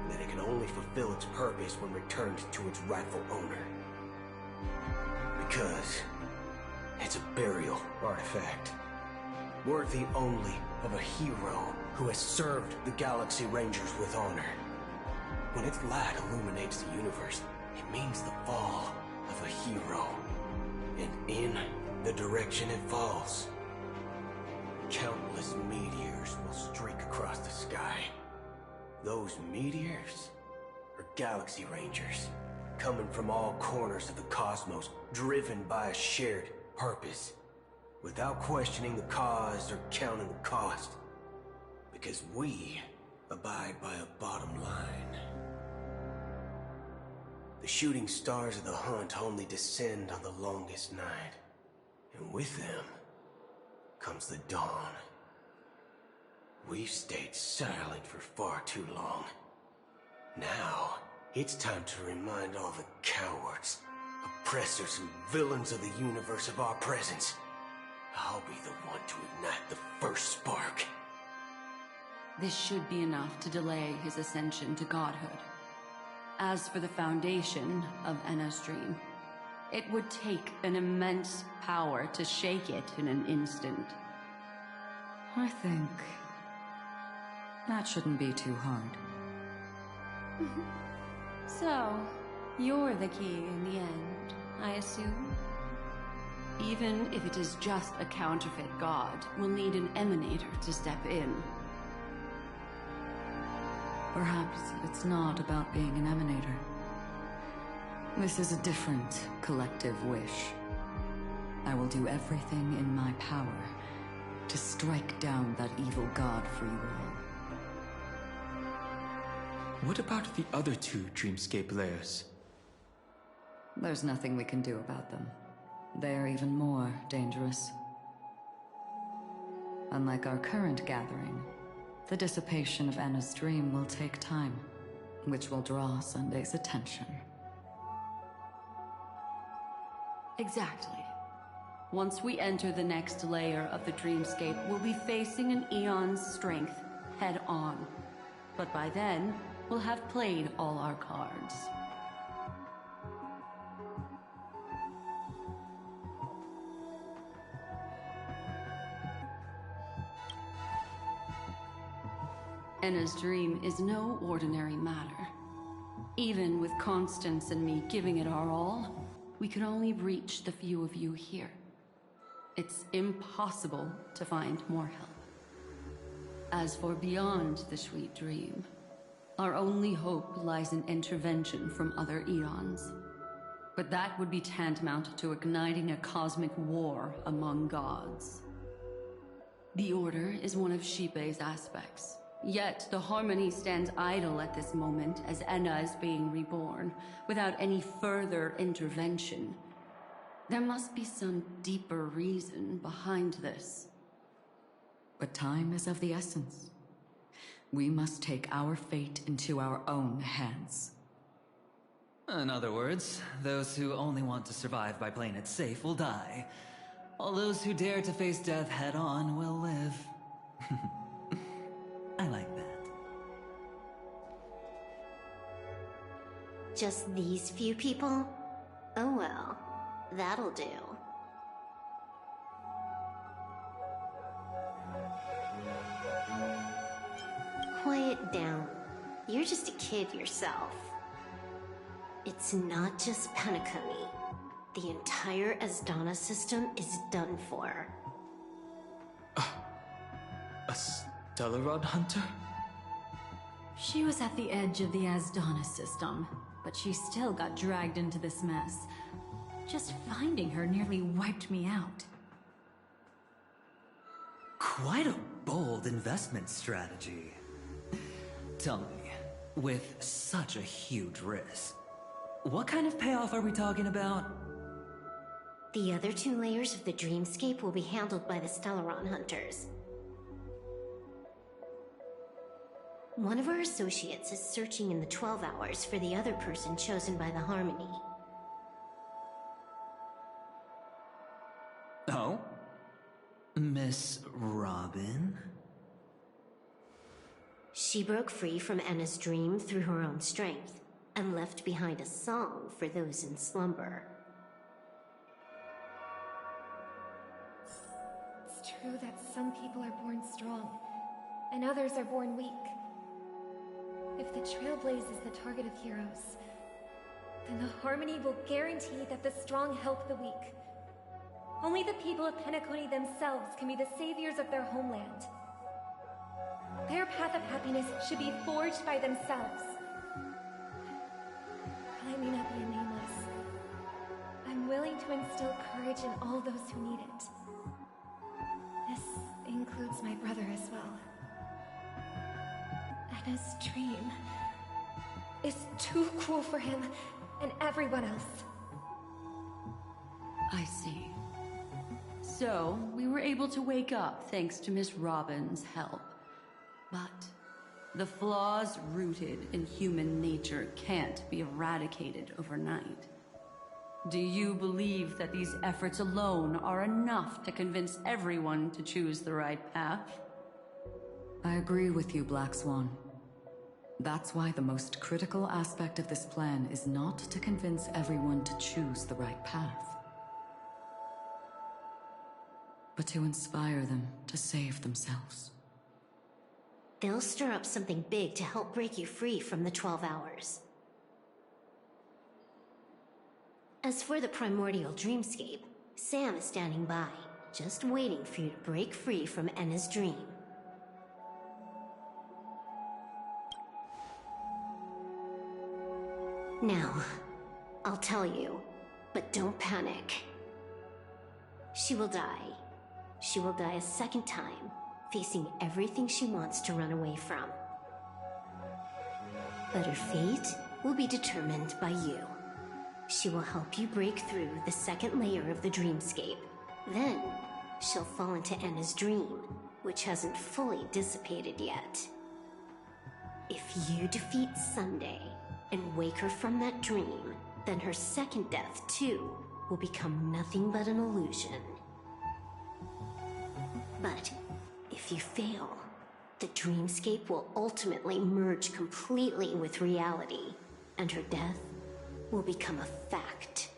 and that it can only fulfill its purpose when returned to its rightful owner. Because it's a burial artifact, worthy only of a hero who has served the Galaxy Rangers with honor. When its light illuminates the universe, it means the fall of a hero. And in the direction it falls, countless meteors will streak across the sky. Those meteors are Galaxy Rangers, coming from all corners of the cosmos, driven by a shared purpose, without questioning the cause or counting the cost. Because we abide by a bottom line. The shooting stars of the hunt only descend on the longest night, and with them comes the dawn. We've stayed silent for far too long. Now, it's time to remind all the cowards, oppressors, and villains of the universe of our presence. I'll be the one to ignite the first spark. This should be enough to delay his ascension to godhood. As for the foundation of Enna's dream, it would take an immense power to shake it in an instant. I think that shouldn't be too hard. So, you're the key in the end, I assume? Even if it is just a counterfeit god, we'll need an emanator to step in. Perhaps it's not about being an emanator. This is a different collective wish. I will do everything in my power to strike down that evil god for you all. What about the other two Dreamscape layers? There's nothing we can do about them. They're even more dangerous. Unlike our current gathering, the dissipation of Anna's dream will take time, which will draw Sunday's attention. Exactly. Once we enter the next layer of the Dreamscape, we'll be facing an eon's strength head on. But by then, we'll have played all our cards. Enna's dream is no ordinary matter. Even with Constance and me giving it our all, we could only reach the few of you here. It's impossible to find more help. As for beyond the sweet dream, our only hope lies in intervention from other eons. But that would be tantamount to igniting a cosmic war among gods. The Order is one of Xipe's aspects. Yet the Harmony stands idle at this moment as Enna is being reborn, without any further intervention. There must be some deeper reason behind this. But time is of the essence. We must take our fate into our own hands. In other words, those who only want to survive by playing it safe will die, while those who dare to face death head-on will live. I like that. Just these few people? Oh well, that'll do. Quiet down. You're just a kid yourself. It's not just Penacony. The entire Asdana system is done for. A Stellaron hunter? She was at the edge of the Asdana system, but she still got dragged into this mess. Just finding her nearly wiped me out. Quite a bold investment strategy. Tell me, with such a huge risk, what kind of payoff are we talking about? The other two layers of the Dreamscape will be handled by the Stellaron hunters. One of our associates is searching in the 12 hours for the other person chosen by the Harmony. Oh? Miss Robin? She broke free from Enna's dream through her own strength, and left behind a song for those in slumber. It's true that some people are born strong, and others are born weak. If the Trailblaze is the target of heroes, then the Harmony will guarantee that the strong help the weak. Only the people of Penacony themselves can be the saviors of their homeland. Their path of happiness should be forged by themselves. While I may not be a nameless, I'm willing to instill courage in all those who need it. This includes my brother as well. Anna's dream is too cruel for him and everyone else. I see. So, we were able to wake up thanks to Miss Robin's help. But the flaws rooted in human nature can't be eradicated overnight. Do you believe that these efforts alone are enough to convince everyone to choose the right path? I agree with you, Black Swan. That's why the most critical aspect of this plan is not to convince everyone to choose the right path, but to inspire them to save themselves. They'll stir up something big to help break you free from the 12 hours. As for the primordial dreamscape, Sam is standing by, just waiting for you to break free from Enna's dream. Now, I'll tell you, but don't panic. She will die. She will die a second time, facing everything she wants to run away from. But her fate will be determined by you. She will help you break through the second layer of the dreamscape. Then, she'll fall into Enna's dream, which hasn't fully dissipated yet. If you defeat Sunday and wake her from that dream, then her second death, too, will become nothing but an illusion. But if you fail, the dreamscape will ultimately merge completely with reality, and her death will become a fact.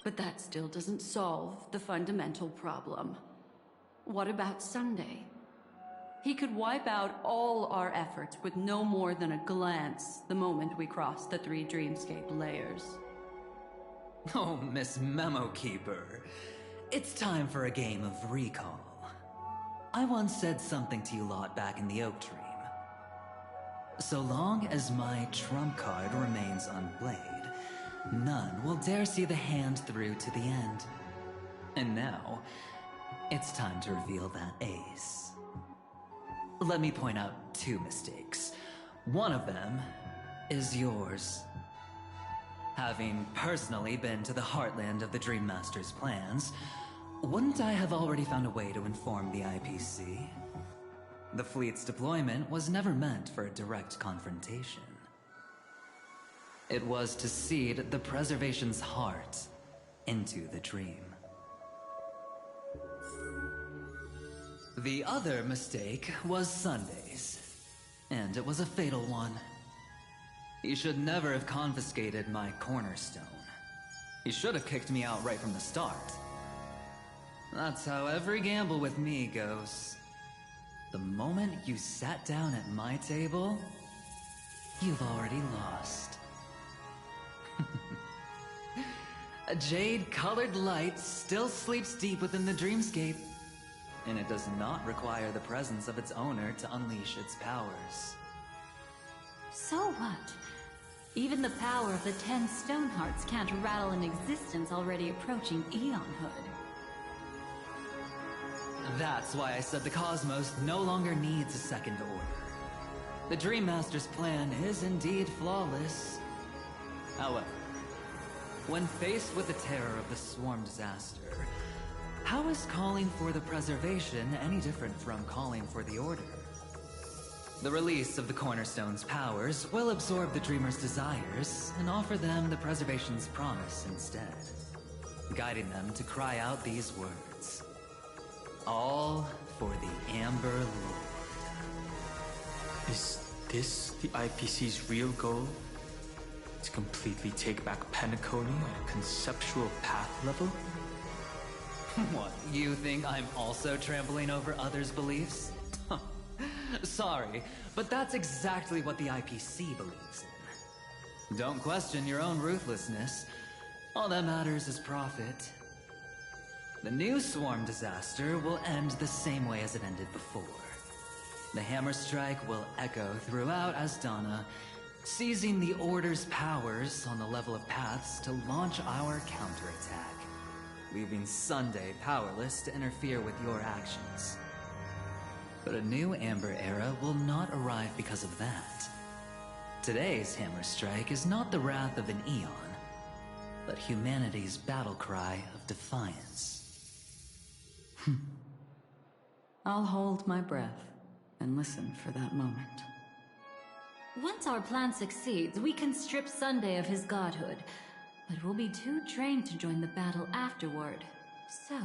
But that still doesn't solve the fundamental problem. What about Sunday? He could wipe out all our efforts with no more than a glance the moment we cross the 3 dreamscape layers. Oh, Miss Memo Keeper. It's time for a game of recall. I once said something to you lot back in the Oak Dream. So long as my trump card remains unplayed, none will dare see the hand through to the end. And now, it's time to reveal that ace. Let me point out 2 mistakes. One of them is yours. Having personally been to the heartland of the Dream Master's plans, wouldn't I have already found a way to inform the IPC? The fleet's deployment was never meant for a direct confrontation. It was to seed the Preservation's heart into the dream. The other mistake was Sunday's, and it was a fatal one. He should never have confiscated my cornerstone. He should have kicked me out right from the start. That's how every gamble with me goes. The moment you sat down at my table, you've already lost. A jade-colored light still sleeps deep within the dreamscape, and it does not require the presence of its owner to unleash its powers. So what? Even the power of the 10 Stonehearts can't rattle an existence already approaching eonhood. That's why I said the cosmos no longer needs a second order. The Dream Master's plan is indeed flawless. However, when faced with the terror of the swarm disaster, how is calling for the preservation any different from calling for the order? The release of the Cornerstone's powers will absorb the Dreamer's desires and offer them the preservation's promise instead, guiding them to cry out these words. All for the Amber Lord. Is this the IPC's real goal? To completely take back Penacony on a conceptual path level? What, you think I'm also trampling over others' beliefs? Sorry, but that's exactly what the IPC believes in. Don't question your own ruthlessness. All that matters is profit. The new swarm disaster will end the same way as it ended before. The hammer strike will echo throughout Asdana, seizing the Order's powers on the level of paths to launch our counterattack, leaving Sunday powerless to interfere with your actions. But a new Amber Era will not arrive because of that. Today's Hammer Strike is not the wrath of an eon, but humanity's battle cry of defiance. I'll hold my breath and listen for that moment. Once our plan succeeds, we can strip Sunday of his godhood, but we'll be too drained to join the battle afterward. So...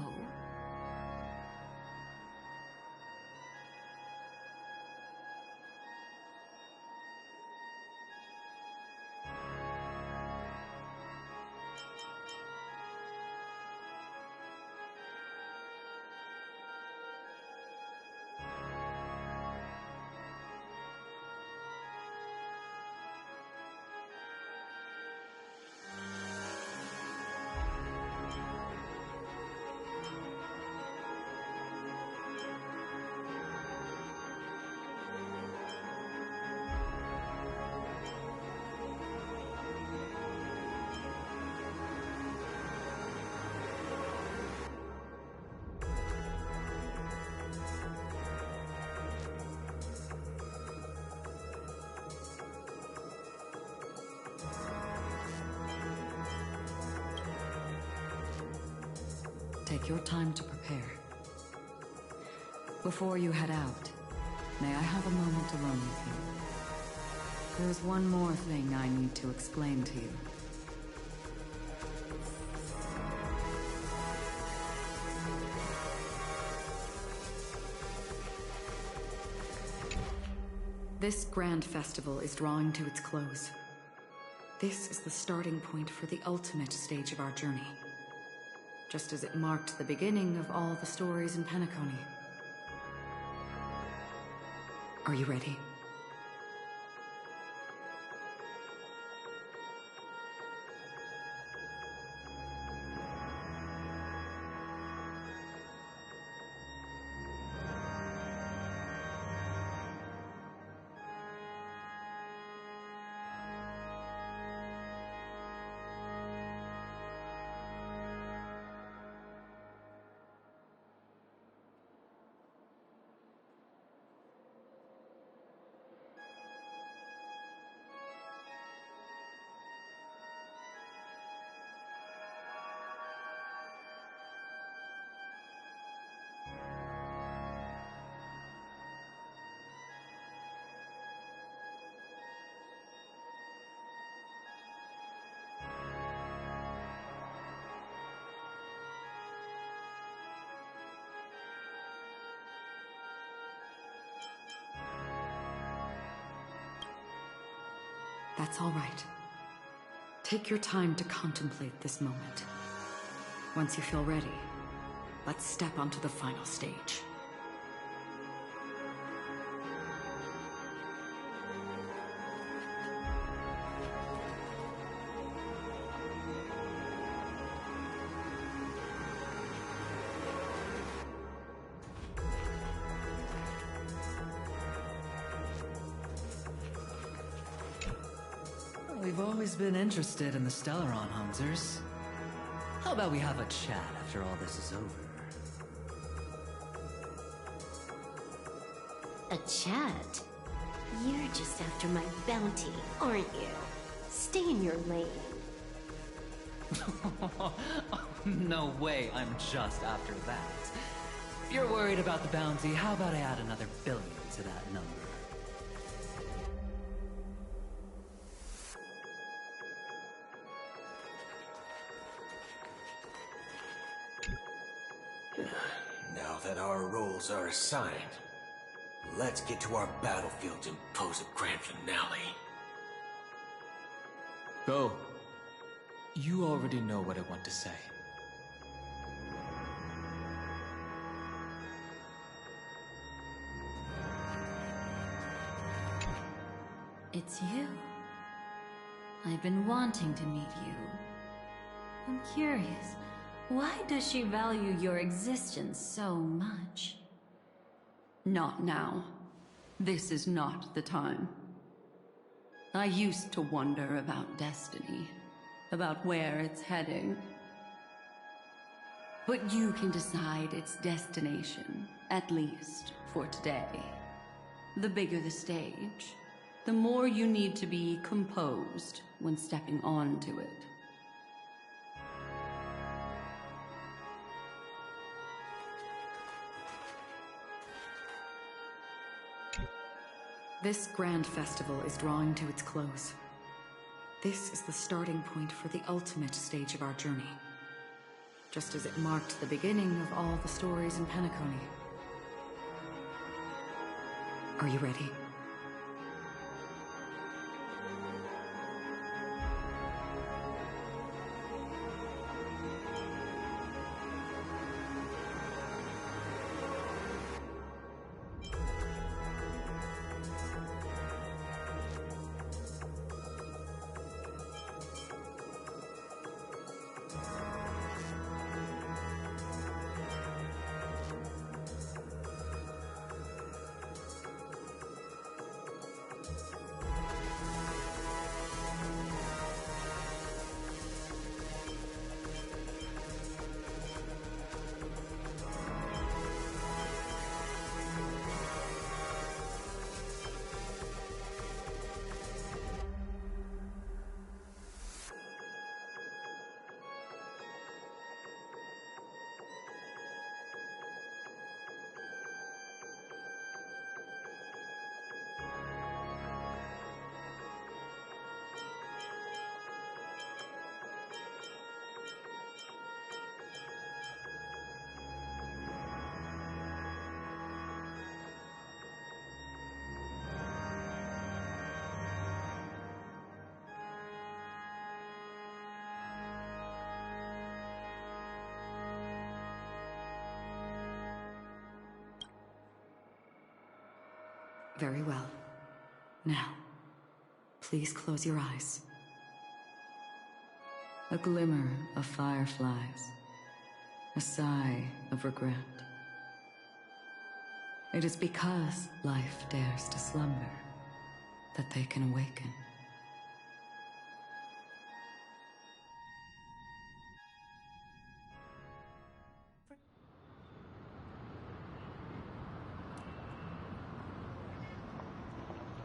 Take your time to prepare. Before you head out, may I have a moment alone with you? There's one more thing I need to explain to you. This grand festival is drawing to its close. This is the starting point for the ultimate stage of our journey. Just as it marked the beginning of all the stories in Penacony. Are you ready? That's all right. Take your time to contemplate this moment. Once you feel ready, let's step onto the final stage. We've always been interested in the Stellaron Hunters. How about we have a chat after all this is over? A chat? You're just after my bounty, aren't you? Stay in your lane. No way, I'm just after that. If you're worried about the bounty, how about I add another billion to that number? Now that our roles are assigned, let's get to our battlefield and pose a grand finale. Go. You already know what I want to say. It's you. I've been wanting to meet you. I'm curious, why does she value your existence so much? Not now. This is not the time. I used to wonder about destiny, about where it's heading. But you can decide its destination, at least for today. The bigger the stage, the more you need to be composed when stepping onto it. This grand festival is drawing to its close. This is the starting point for the ultimate stage of our journey. Just as it marked the beginning of all the stories in Penacony. Are you ready? Very well. Now, please close your eyes. A glimmer of fireflies. A sigh of regret. It is because life dares to slumber that they can awaken.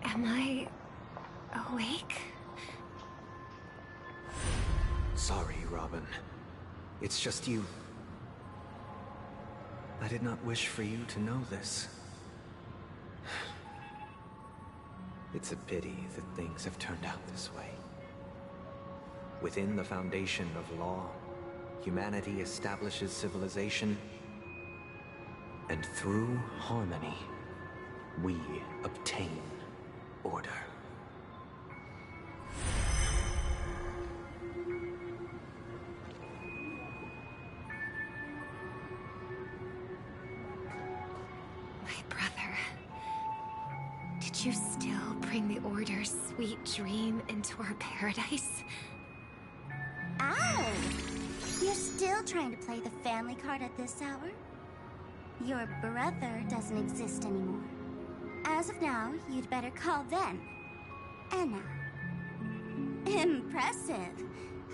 Am I awake? Sorry, Robin. It's just you. I did not wish for you to know this. It's a pity that things have turned out this way. Within the foundation of law, humanity establishes civilization, and through harmony, we obtain order. My brother. Did you still bring the Order's sweet dream into our paradise? Ow! You're still trying to play the family card at this hour? Your brother doesn't exist anymore. As of now, you'd better call them Anna. Impressive.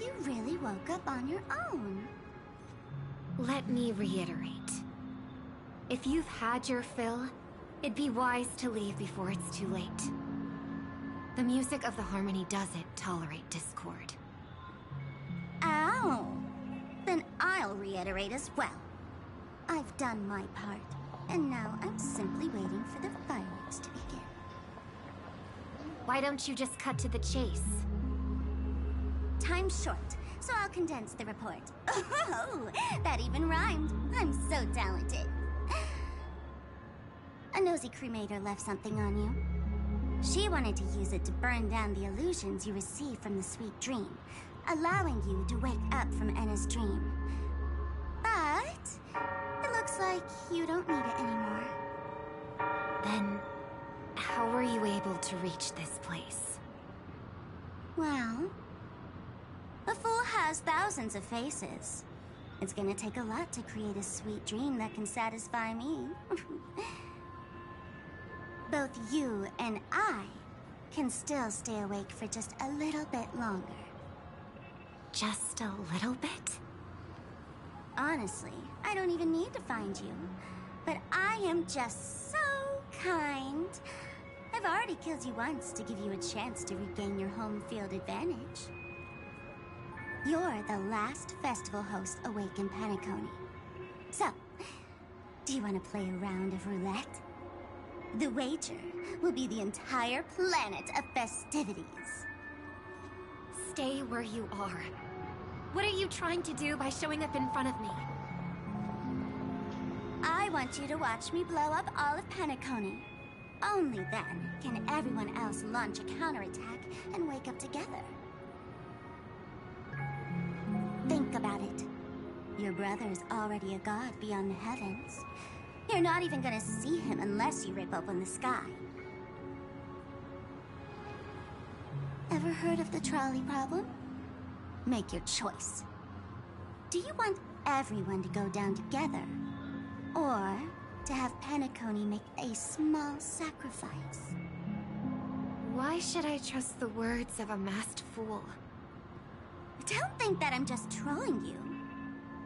You really woke up on your own. Let me reiterate. If you've had your fill, it'd be wise to leave before it's too late. The music of the Harmony doesn't tolerate discord. Ow! Then I'll reiterate as well. I've done my part, and now I'm simply waiting for the fireworks to begin. Why don't you just cut to the chase? Time's short, so I'll condense the report. Oh, that even rhymed. I'm so talented. A nosy cremator left something on you. She wanted to use it to burn down the illusions you received from the sweet dream, allowing you to wake up from Enna's dream. But it looks like you don't need it anymore. Then, how were you able to reach this place? Well, a fool has thousands of faces. It's gonna take a lot to create a sweet dream that can satisfy me. Both you and I can still stay awake for just a little bit longer. Just a little bit? Honestly, I don't even need to find you. But I am just so kind. I've already killed you once to give you a chance to regain your home field advantage. You're the last festival host awake in Penacony. So, do you want to play a round of roulette? The wager will be the entire planet of festivities. Stay where you are. What are you trying to do by showing up in front of me? I want you to watch me blow up all of Penacony. Only then can everyone else launch a counterattack and wake up together. Think about it. Your brother's already a god beyond the heavens. You're not even gonna see him unless you rip open the sky. Ever heard of the trolley problem? Make your choice. Do you want everyone to go down together? Or to have Penacony make a small sacrifice? Why should I trust the words of a masked fool? Don't think that I'm just trolling you.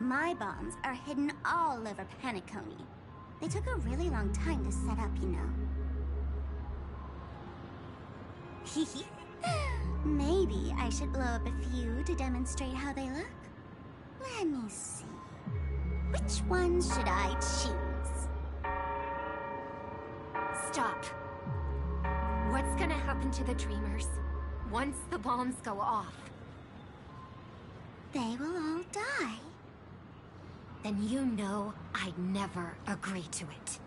My bombs are hidden all over Penacony. They took a really long time to set up, you know. Maybe I should blow up a few to demonstrate how they look. Let me see. Which one should I choose? Stop. What's gonna happen to the Dreamers once the bombs go off? They will all die. Then you know I'd never agree to it.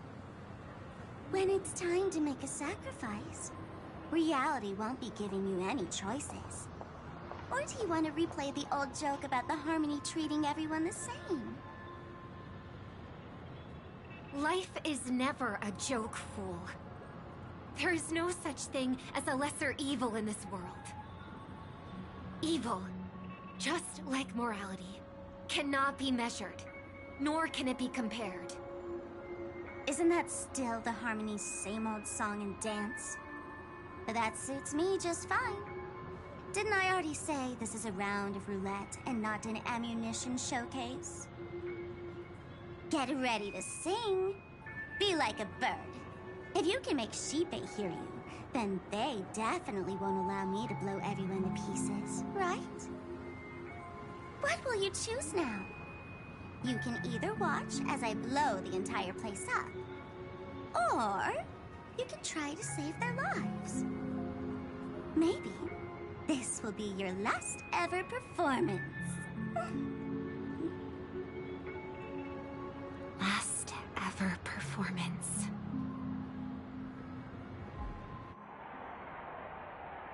When it's time to make a sacrifice, reality won't be giving you any choices. Or do you want to replay the old joke about the Harmony treating everyone the same? Life is never a joke, fool. There is no such thing as a lesser evil in this world. Evil, just like morality, cannot be measured, nor can it be compared. Isn't that still the Harmony's same old song and dance? But that suits me just fine. Didn't I already say this is a round of roulette and not an ammunition showcase? Get ready to sing. Be like a bird. If you can make Sheepei hear you, then they definitely won't allow me to blow everyone to pieces, right? What will you choose now? You can either watch as I blow the entire place up, or you can try to save their lives. Maybe this will be your last ever performance. Last ever performance.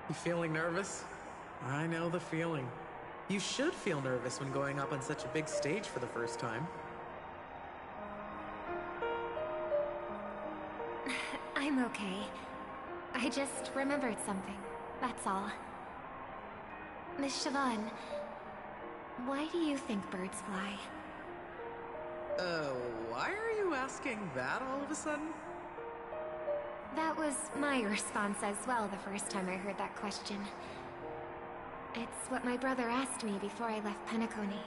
You feeling nervous? I know the feeling. You should feel nervous when going up on such a big stage for the first time. I'm okay. I just remembered something, that's all. Miss Siobhan, why do you think birds fly? Why are you asking that all of a sudden? That was my response as well the first time I heard that question. It's what my brother asked me before I left Penacony.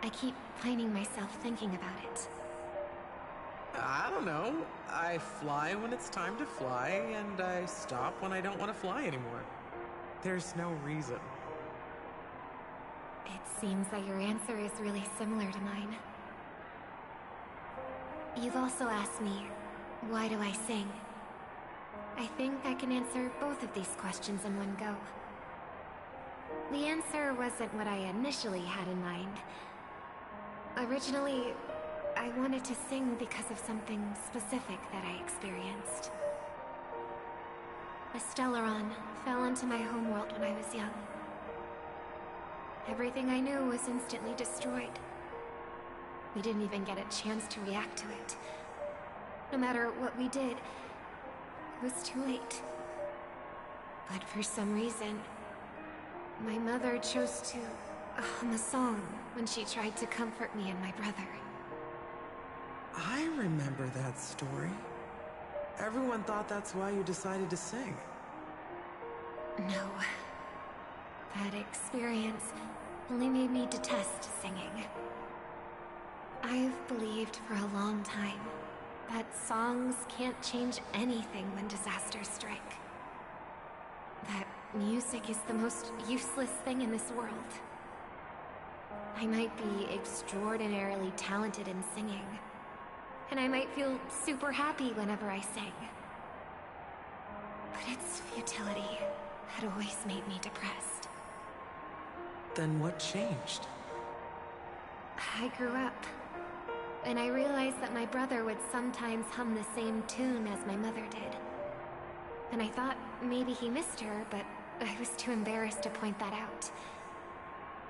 I keep finding myself thinking about it. I don't know. I fly when it's time to fly, and I stop when I don't want to fly anymore. There's no reason. It seems that your answer is really similar to mine. You've also asked me, why do I sing? I think I can answer both of these questions in one go. The answer wasn't what I initially had in mind. Originally, I wanted to sing because of something specific that I experienced. A Stellaron fell into my homeworld when I was young. Everything I knew was instantly destroyed. We didn't even get a chance to react to it. No matter what we did, it was too late. But for some reason, my mother chose to hum a song when she tried to comfort me and my brother. I remember that story. Everyone thought that's why you decided to sing. No. That experience only made me detest singing. I've believed for a long time that songs can't change anything when disasters strike. That music is the most useless thing in this world. I might be extraordinarily talented in singing, and I might feel super happy whenever I sing. But its futility had always made me depressed. Then what changed? I grew up, and I realized that my brother would sometimes hum the same tune as my mother did. And I thought maybe he missed her, but I was too embarrassed to point that out.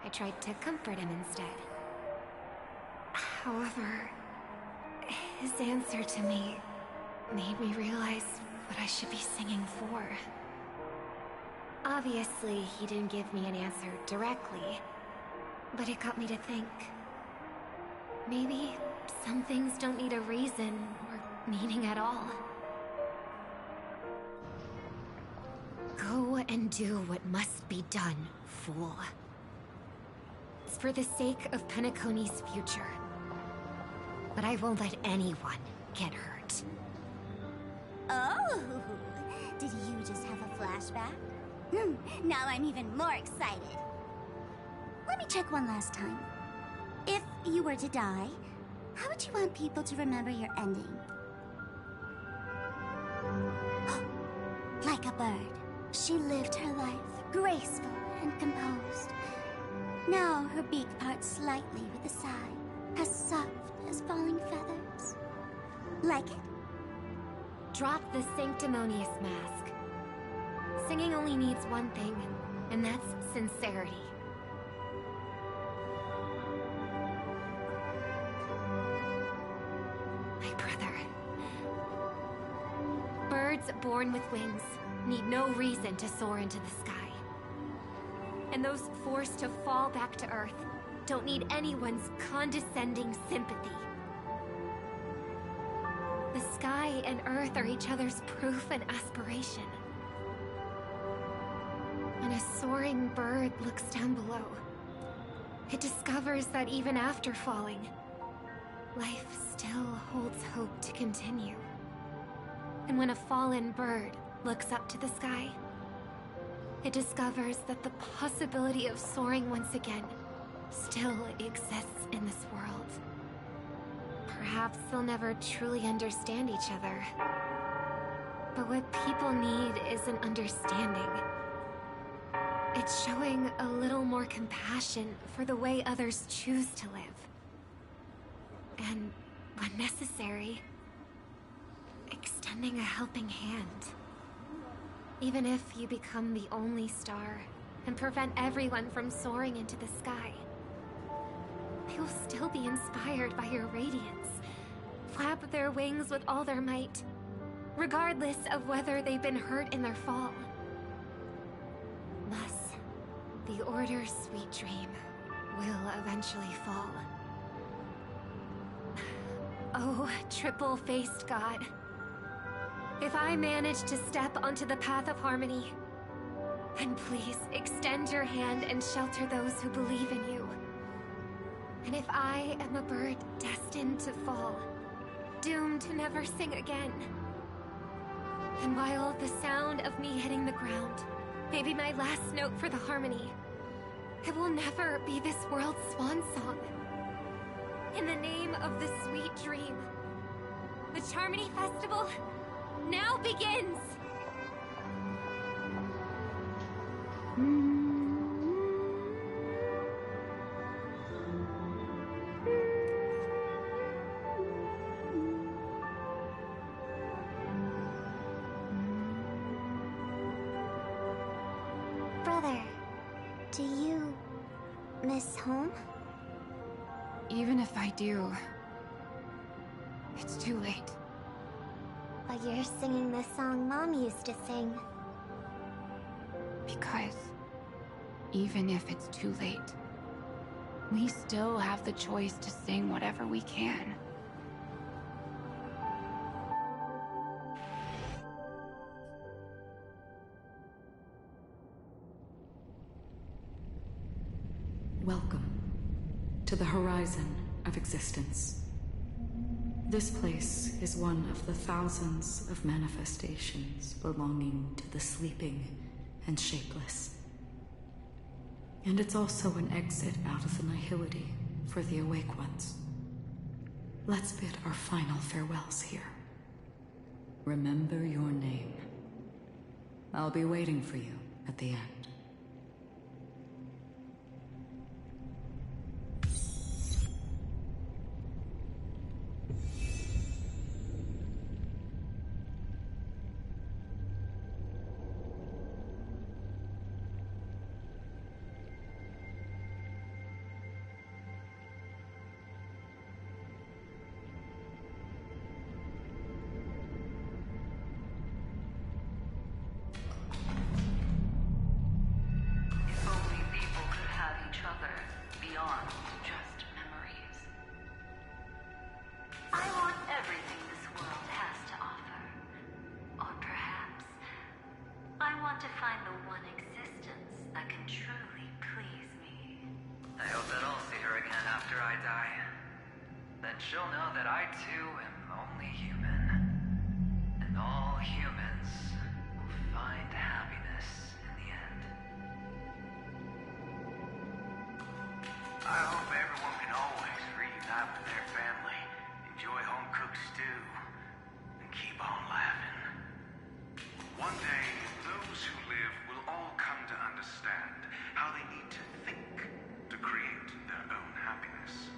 I tried to comfort him instead. However, his answer to me made me realize what I should be singing for. Obviously, he didn't give me an answer directly, but it got me to think. Maybe some things don't need a reason or meaning at all. Go and do what must be done, fool. It's for the sake of Penacony's future. But I won't let anyone get hurt. Oh, did you just have a flashback? Now I'm even more excited. Let me check one last time. If you were to die, how would you want people to remember your ending? Like a bird, she lived her life, graceful and composed. Now her beak parts slightly with a sigh, as soft as falling feathers. Like it? Drop the sanctimonious mask. Singing only needs one thing, and that's sincerity. My brother. Birds born with wings need no reason to soar into the sky. And those forced to fall back to Earth don't need anyone's condescending sympathy. The sky and Earth are each other's proof and aspiration. When a soaring bird looks down below, it discovers that even after falling, life still holds hope to continue. And when a fallen bird looks up to the sky, it discovers that the possibility of soaring once again still exists in this world. Perhaps they'll never truly understand each other. But what people need is an understanding. It's showing a little more compassion for the way others choose to live. And, when necessary, extending a helping hand. Even if you become the only star and prevent everyone from soaring into the sky, they will still be inspired by your radiance, flap their wings with all their might, regardless of whether they've been hurt in their fall. Thus, the Order's sweet dream will eventually fall. Oh, triple-faced God. If I manage to step onto the path of harmony, then please extend your hand and shelter those who believe in you. And if I am a bird destined to fall, doomed to never sing again, then while the sound of me hitting the ground may be my last note for the harmony, it will never be this world's swan song. In the name of the sweet dream, the Charmony Festival now begins! Brother, do you miss home? Even if I do, it's too late. But you're singing the song Mom used to sing. Because even if it's too late, we still have the choice to sing whatever we can. Welcome to the horizon of existence. This place is one of the thousands of manifestations belonging to the sleeping and shapeless. And it's also an exit out of the nihility for the awake ones. Let's bid our final farewells here. Remember your name. I'll be waiting for you at the end. She'll know that I too am only human. And all humans will find happiness in the end. I hope everyone can always reunite with their family, enjoy home-cooked stew, and keep on laughing. One day, those who live will all come to understand how they need to think to create their own happiness.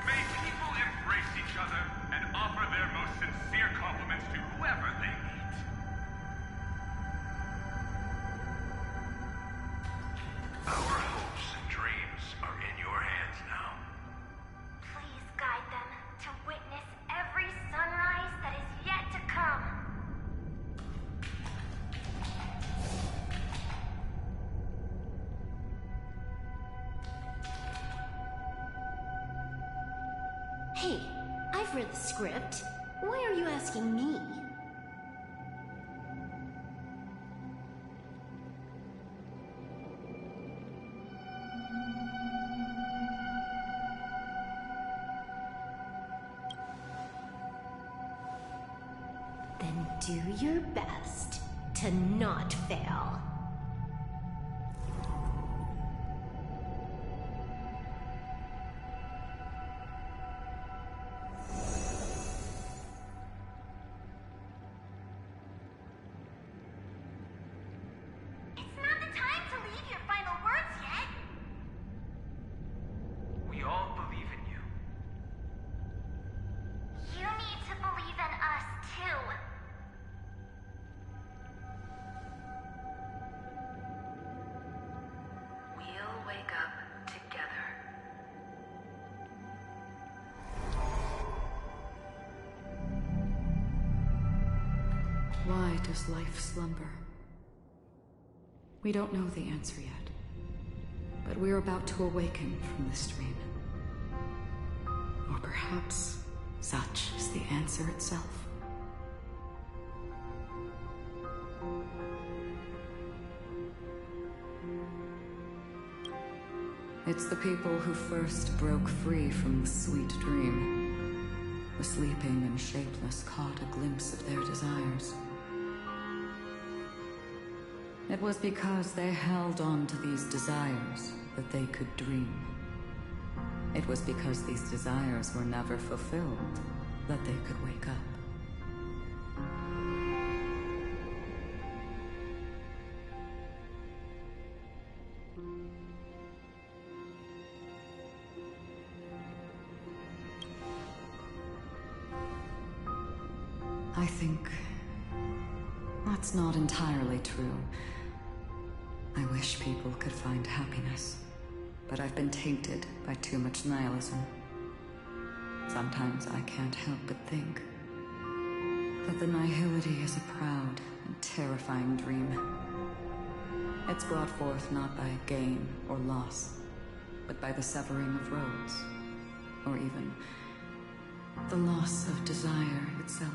May people embrace each other and offer their most sincere compliments to whoever they meet. Our hopes and dreams are in your hands now. Please guide them to witness every sunrise that is yet to come. Hey, I've read the script. Why are you asking me? Then do your best to not fail. It's not the time to leave your final words yet. We all believe in you. You need to believe in us too. We'll wake up together. Why does life slumber? We don't know the answer yet, but we're about to awaken from this dream. Or perhaps such is the answer itself. It's the people who first broke free from the sweet dream. The sleeping and shapeless caught a glimpse of their desires. It was because they held on to these desires that they could dream. It was because these desires were never fulfilled that they could wake up. I think that's not entirely true. I wish people could find happiness, but I've been tainted by too much nihilism. Sometimes I can't help but think that the nihility is a proud and terrifying dream. It's brought forth not by gain or loss, but by the severing of roads, or even the loss of desire itself.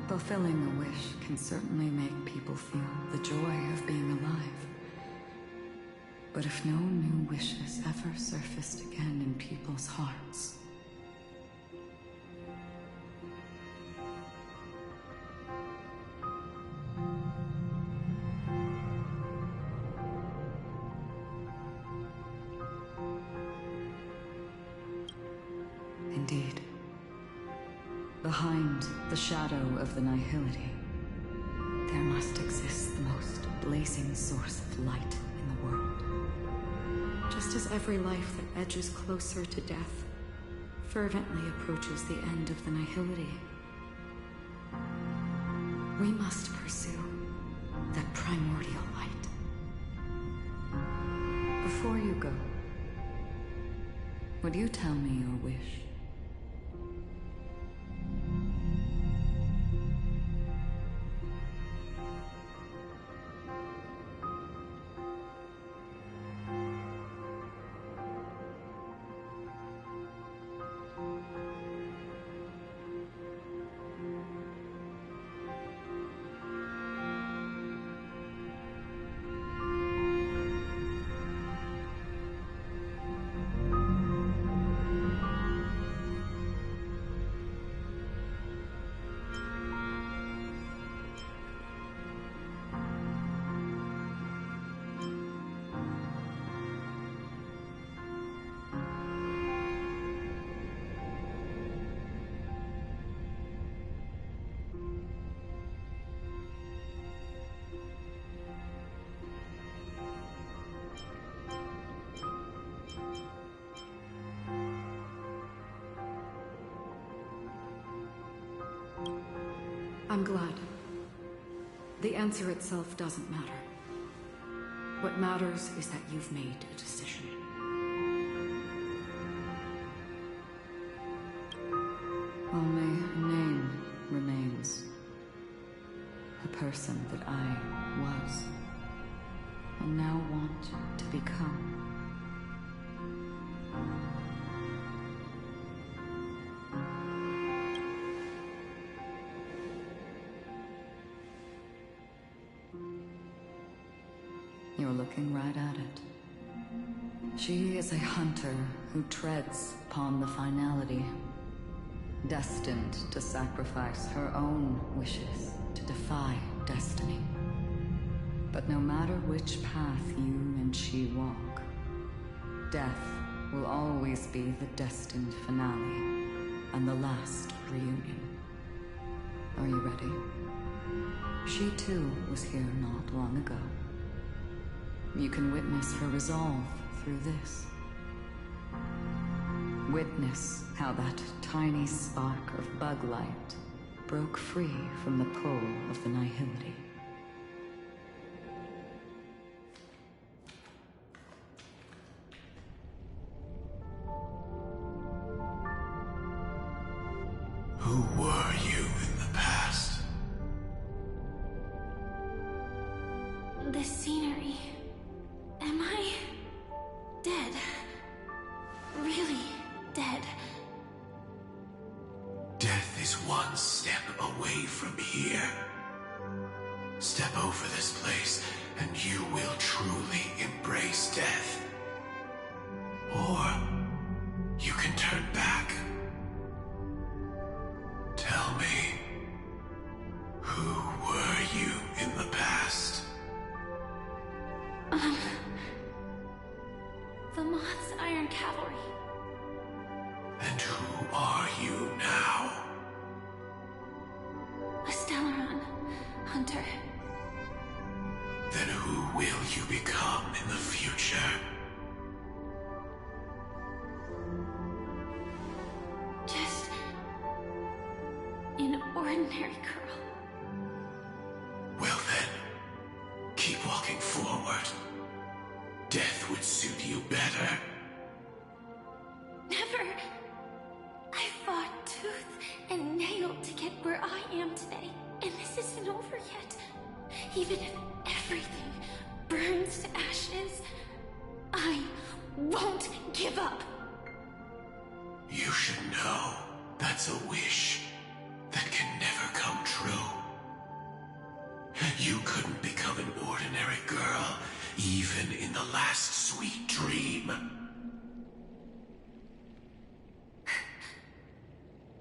Fulfilling a wish can certainly make people feel the joy of being alive. But if no new wishes ever surfaced again in people's hearts... Indeed. Behind the shadow of the nihility, there must exist the most blazing source of light in the world. Just as every life that edges closer to death fervently approaches the end of the nihility, we must pursue that primordial light. Before you go, would you tell me your wish? I'm glad. The answer itself doesn't matter. What matters is that you've made a decision. Only a name remains. A person that I was, and now want to become. You're looking right at it. She is a hunter who treads upon the finality, destined to sacrifice her own wishes to defy destiny. But no matter which path you and she walk, death will always be the destined finale and the last reunion. Are you ready? She too was here not long ago. You can witness her resolve through this. Witness how that tiny spark of bug light broke free from the pull of the nihility. Who were you in the past? The scenery. Am I dead? Really dead? Death is one step away from here. Step over this place, and you will truly embrace death. Or you can turn back. Tell me, who were you in the past? The Moth's Iron Cavalry. And who are you now? A Stellaron hunter. Then who will you become in the future? Just an ordinary girl. Well then, keep walking forward. Death would suit you better. Never. I fought tooth and nail to get where I am today, and this isn't over yet. Even if everything burns to ashes, I won't give up. You should know that's a wish that can never come true. You couldn't become an ordinary girl even in the last sweet dream.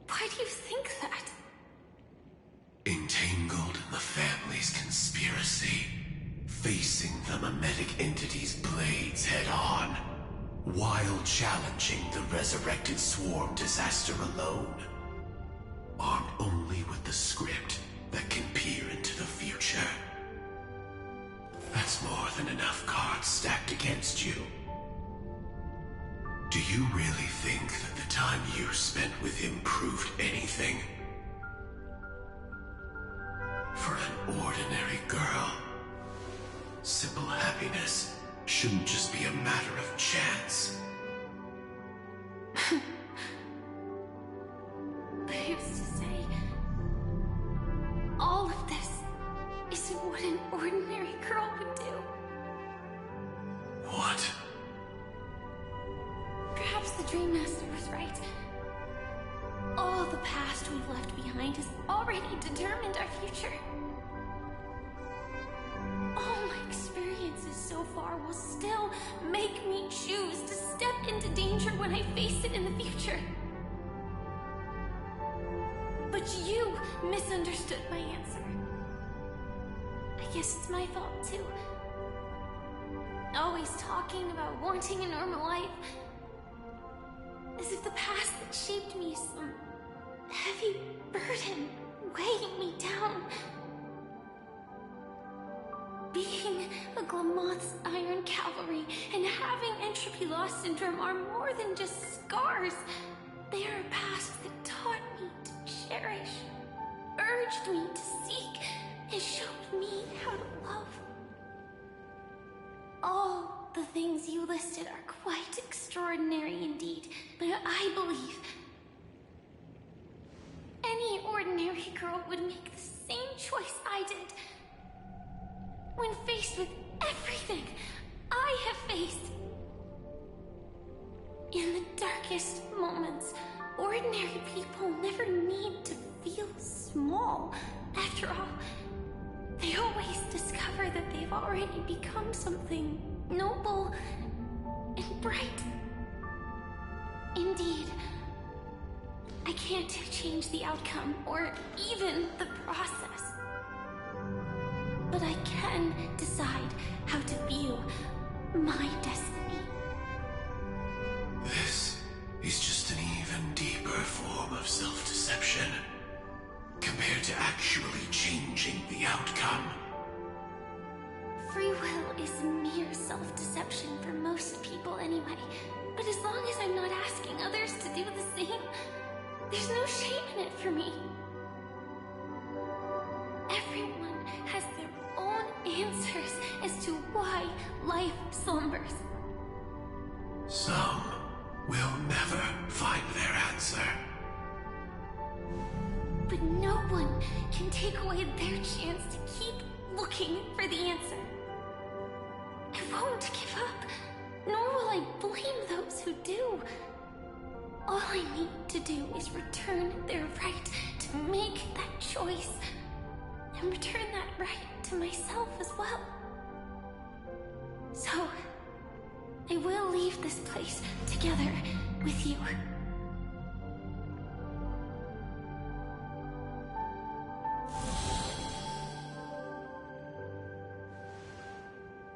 Why do you think that? Entangled in the family's conspiracy, facing the mimetic entity's blades head-on, while challenging the resurrected swarm disaster alone. Armed only with the script that can peer into the future. That's more than enough cards stacked against you. Do you really think that the time you spent with him proved anything? For an ordinary girl, simple happiness shouldn't just be a matter of chance. But who's to say all of this isn't what an ordinary girl would do? What? Perhaps the Dream Master was right. All the past we've left behind has already determined our future. All my experiences so far will still make me choose to step into danger when I face it in the future. But you misunderstood my answer. I guess it's my fault too. Always talking about wanting a normal life. As if the past that shaped me is some heavy burden weighing me down. Being a Glamoth's Iron Cavalry and having entropy loss syndrome are more than just scars. They are a past that taught me to cherish, urged me to seek, and showed me how to love. All the things you listed are quite extraordinary indeed, but I believe any ordinary girl would make the same choice I did. When faced with everything I have faced. In the darkest moments, ordinary people never need to feel small. After all, they always discover that they've already become something noble and bright. Indeed, I can't change the outcome or even the process. But I can decide how to view my destiny. This is just an even deeper form of self-deception, compared to actually changing the outcome. Free will is mere self-deception for most people anyway. But as long as I'm not asking others to do the same, there's no shame in it for me. Everyone has their own answers as to why life slumbers. Some will never find their answer. But no one can take away their chance to keep looking for the answer. I won't give up, nor will I blame those who do. All I need to do is return their right to make that choice, and return that right to myself as well. So, I will leave this place together with you.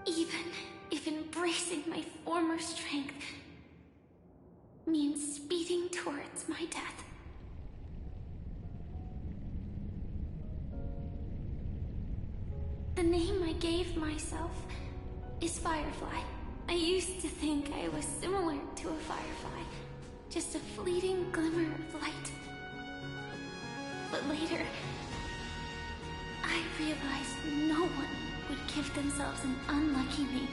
Even if embracing my former strength means speeding towards my death. The name I gave myself is Firefly. I used to think I was similar to a firefly, just a fleeting glimmer of light. But later, I realized no one would give themselves an unlucky name.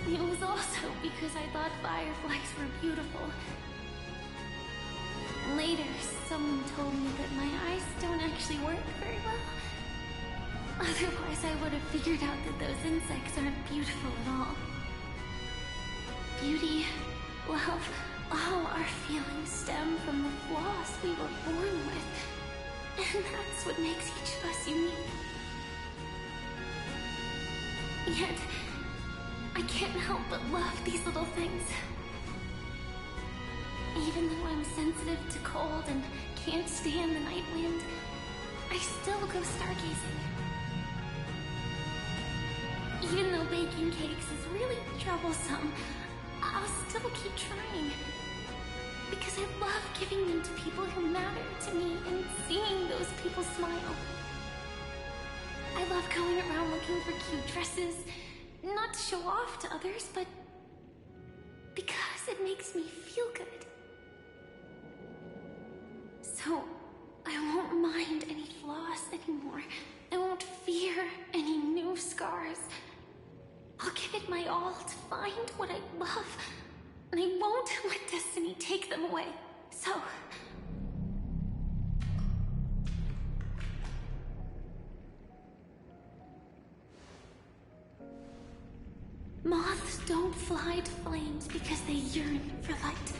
It was also because I thought fireflies were beautiful. Later, someone told me that my eyes don't actually work very well. Otherwise, I would have figured out that those insects aren't beautiful at all. Beauty, love, all our feelings stem from the flaws we were born with. And that's what makes each of us unique. Yet, I can't help but love these little things. Even though I'm sensitive to cold and can't stand the night wind, I still go stargazing. Even though baking cakes is really troublesome, I'll still keep trying. Because I love giving them to people who matter to me and seeing those people smile. I love going around looking for cute dresses, not to show off to others, but because it makes me feel good. So, I won't mind any flaws anymore. I won't fear any new scars. I'll give it my all to find what I love, and I won't let destiny take them away. So... moths don't fly to flames because they yearn for light.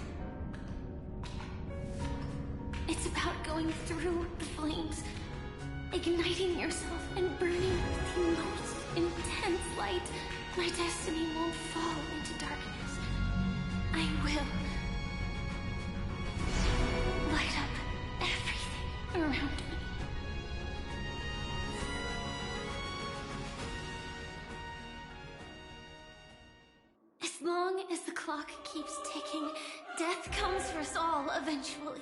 It's about going through the flames, igniting yourself and burning with the most intense light. My destiny won't fall into darkness. I will light up everything around me. As long as the clock keeps ticking, death comes for us all eventually.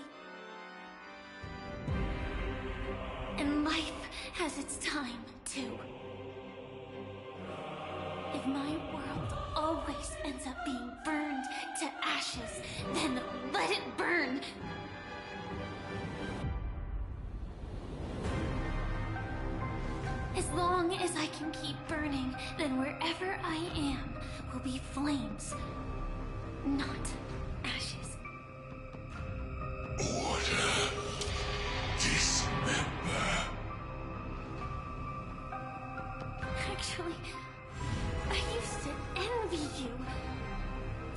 And life has its time, too. If my world always ends up being burned to ashes, then let it burn! As long as I can keep burning, then wherever I am will be flames, not ashes. Order. Dismember. Actually, I used to envy you.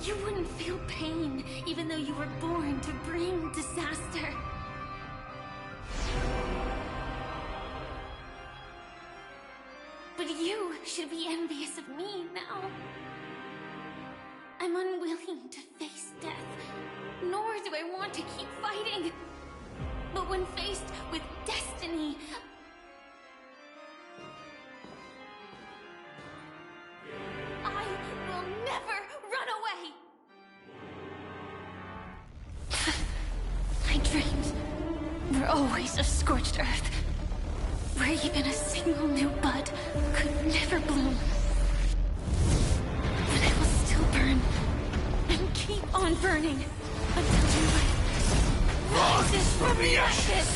You wouldn't feel pain, even though you were born to bring disaster. But you should be envious of me now. I'm unwilling to face death, nor do I want to keep fighting. But when faced with destiny, I will never run away! My dreams were always of scorched earth, where even a single new bud could never bloom. But I will still burn, and keep on burning, until new life rises from the ashes!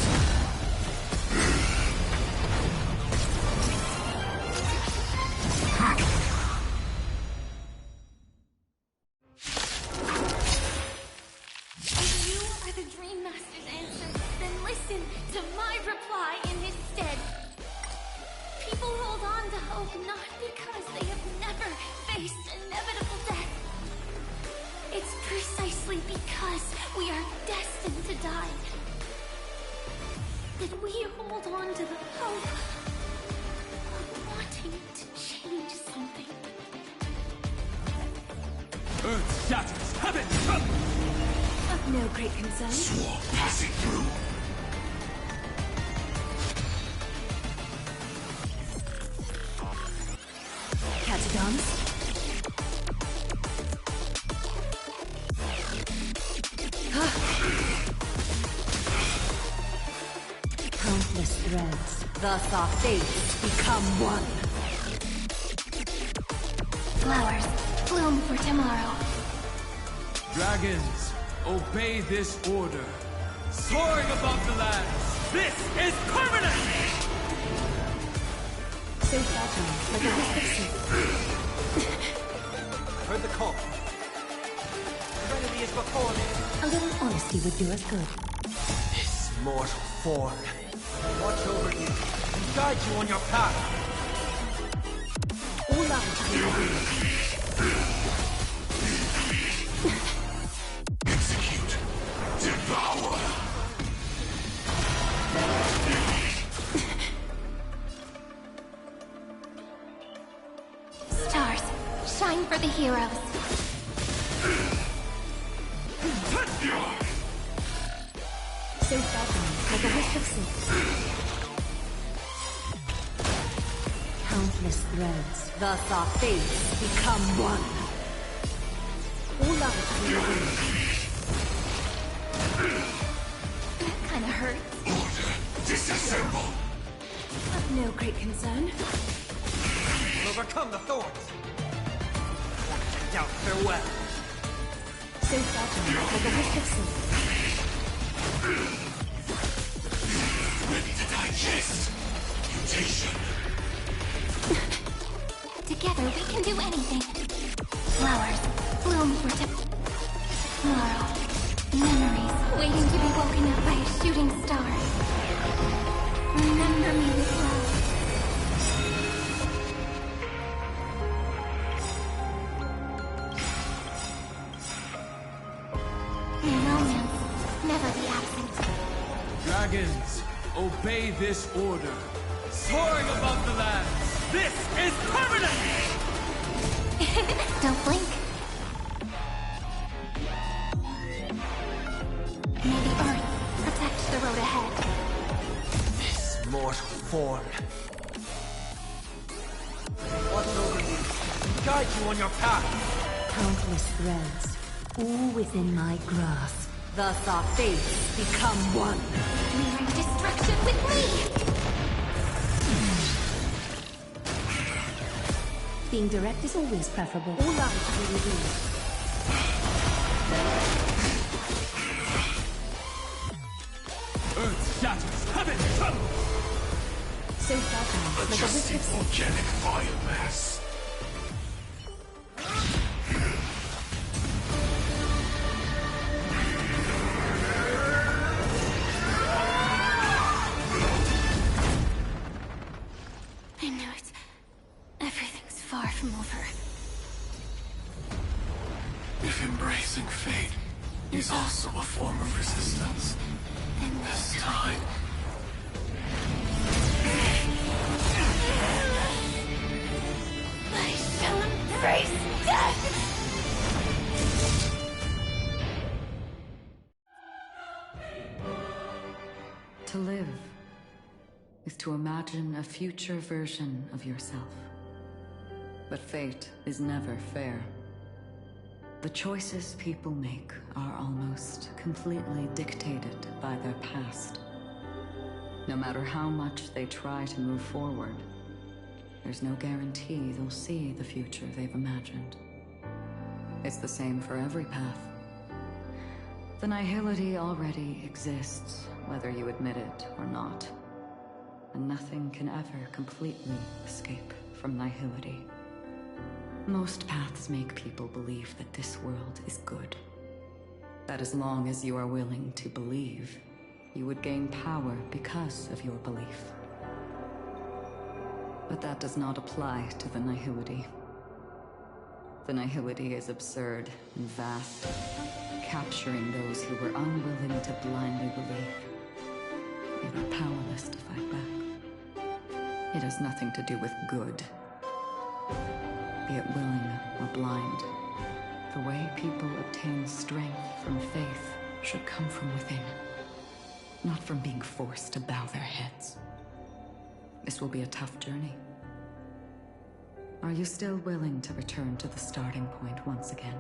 If you are the Dream Master's answer, then listen to my reply in his stead. People hold on to hope not because they have never faced inevitable death. It's precisely because we are destined to die that we hold on to the hope of wanting to change something. Earth shatters, heaven trembles! Of no great concern. Swarm passing through. Catagons? Countless threads, thus our fates become one. Flowers, bloom for tomorrow. Dragons, obey this order. Soaring above the lands, this is permanent! So fragile, like a wisp of silk. I heard the call. Serenity is before me. A little honesty would do us good. This mortal form. Watch over you and guide you on your path. All lives be Execute. Devour. for the heroes. So falcon, like a wisp of silk. Countless threads, thus our fates become one. All life will reveal. That kinda hurts. Order, disassemble! Of no great concern. Overcome the thorns! I doubt farewell. So falcon, like a wisp of silk. Ready to digest. Mutation. Together we can do anything. Flowers bloom for tomorrow. Memories waiting to be woken up by a shooting star. Remember me with love. Romance never be absent. Dragons, obey this order. Soaring above the lands, this is permanent! Don't blink. May the earth protect the road ahead. This mortal form. Watch over you and guide you on your path. Countless threads, all within my grasp. Thus our fates become one. Mirroring destruction with me! Being direct is always preferable. All lives will be revealed. Earth shatters, heaven trembles! So falcon, like a wisp of silk. Organic biomass. I know it. Everything's far from over. If embracing fate is also a form of resistance, this time... I shall embrace death! To live is to imagine a future version of yourself. But fate is never fair. The choices people make are almost completely dictated by their past. No matter how much they try to move forward, there's no guarantee they'll see the future they've imagined. It's the same for every path. The nihility already exists, whether you admit it or not. And nothing can ever completely escape from nihility. Most paths make people believe that this world is good. That as long as you are willing to believe, you would gain power because of your belief. But that does not apply to the nihility. The nihility is absurd and vast, capturing those who were unwilling to blindly believe. They were powerless to fight back. It has nothing to do with good. Be it willing or blind, the way people obtain strength from faith should come from within, not from being forced to bow their heads. This will be a tough journey. Are you still willing to return to the starting point once again?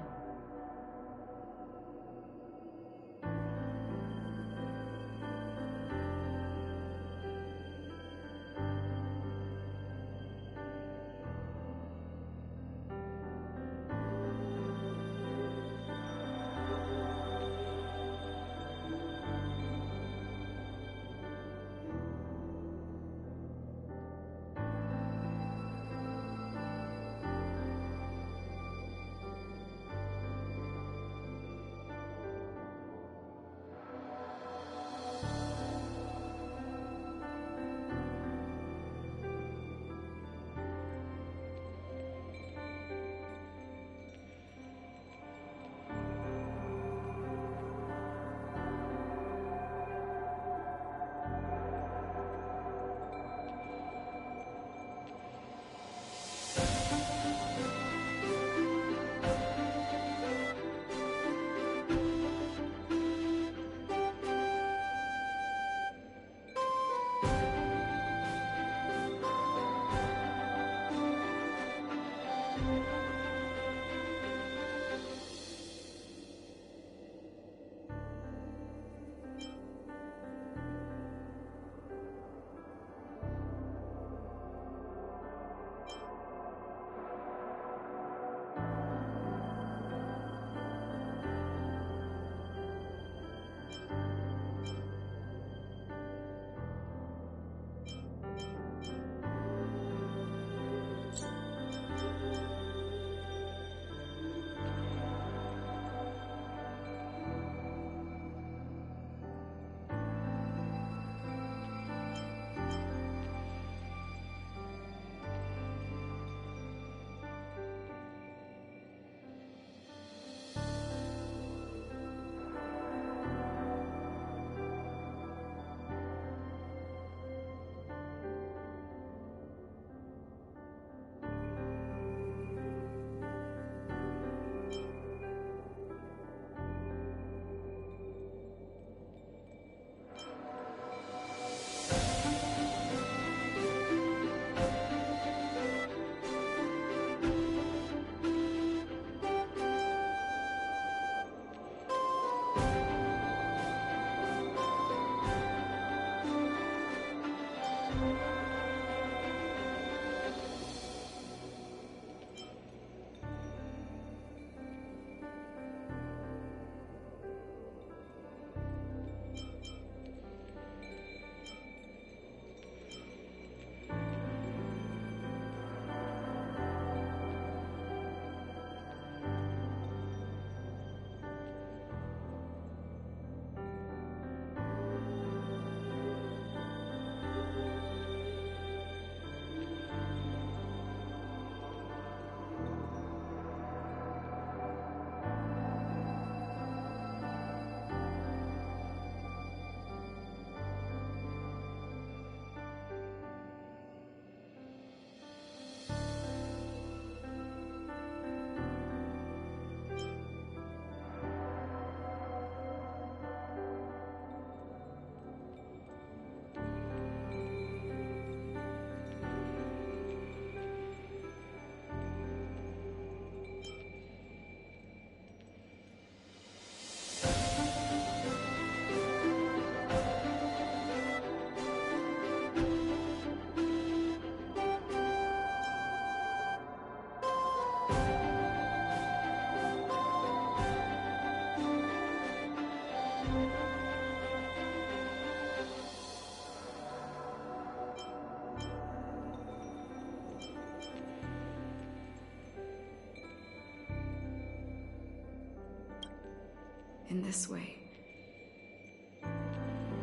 in this way,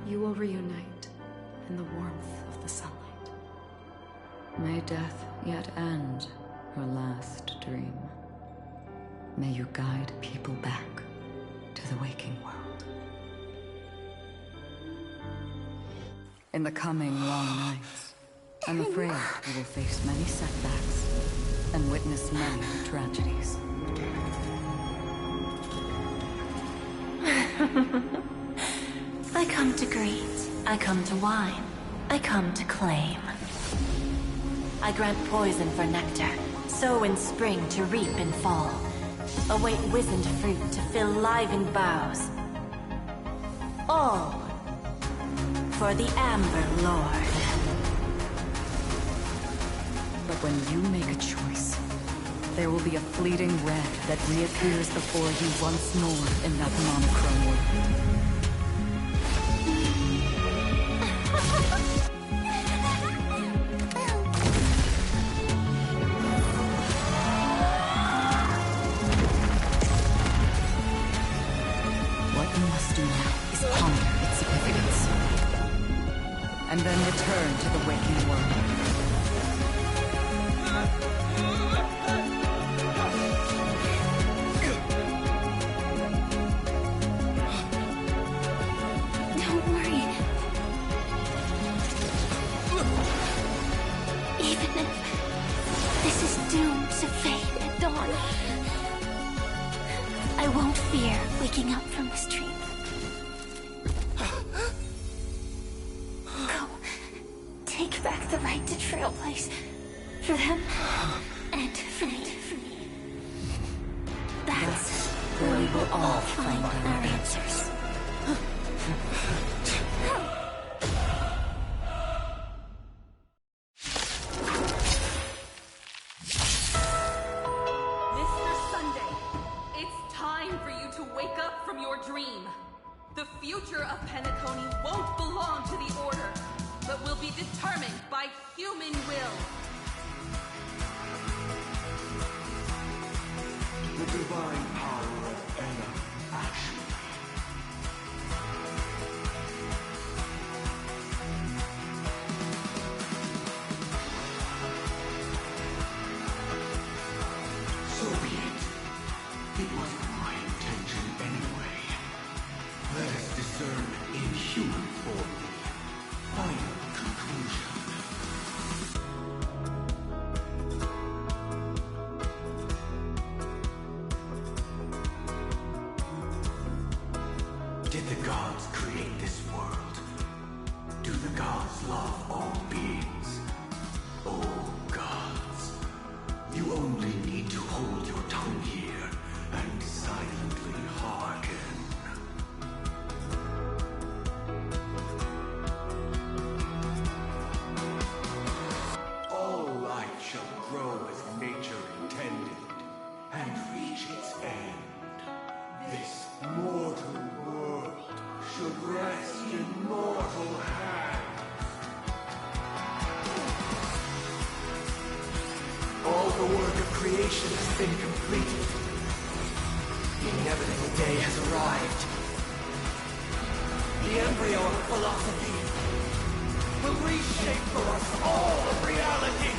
you will reunite in the warmth of the sunlight. May death yet end her last dream. May you guide people back to the waking world. In the coming long nights, I'm afraid you will face many setbacks and witness many tragedies. I come to greet, I come to whine, I come to claim. I grant poison for nectar, sow in spring to reap in fall. Await wizened fruit to fill livened boughs. All for the Amber Lord. But when you make a choice, there will be a fleeting red that reappears before you once more in that monochrome world. What you must do now is ponder its significance, and then return to the waking world. Don't worry. Even if this is doomed to fade at dawn, I won't fear waking up from this dream. Go. Take back the right to Trailblaze. For them, and for me. That's where we will all find our answers. Mr. Sunday, it's time for you to wake up from your dream. The future of Penacony won't belong to the Order, but will be determined by human will. The divine power of Anna Ashley. So be it. It wasn't my intention anyway. Let us discern in human form the final conclusion. Did the gods create this world? Do the gods love all beings? Oh gods, you only need to hold your tongue here and silently hearken. All life shall grow as nature intended and reach its end. This mortal world should rest in mortal hands. All the work of creation has been completed. The inevitable day has arrived. The embryo of philosophy will reshape for us all of reality.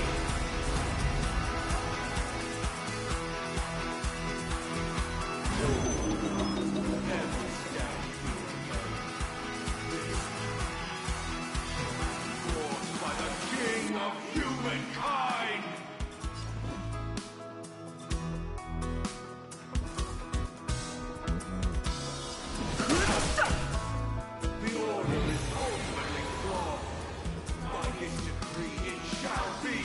By the King of humankind! The order is ultimately flawed. By his decree, it shall be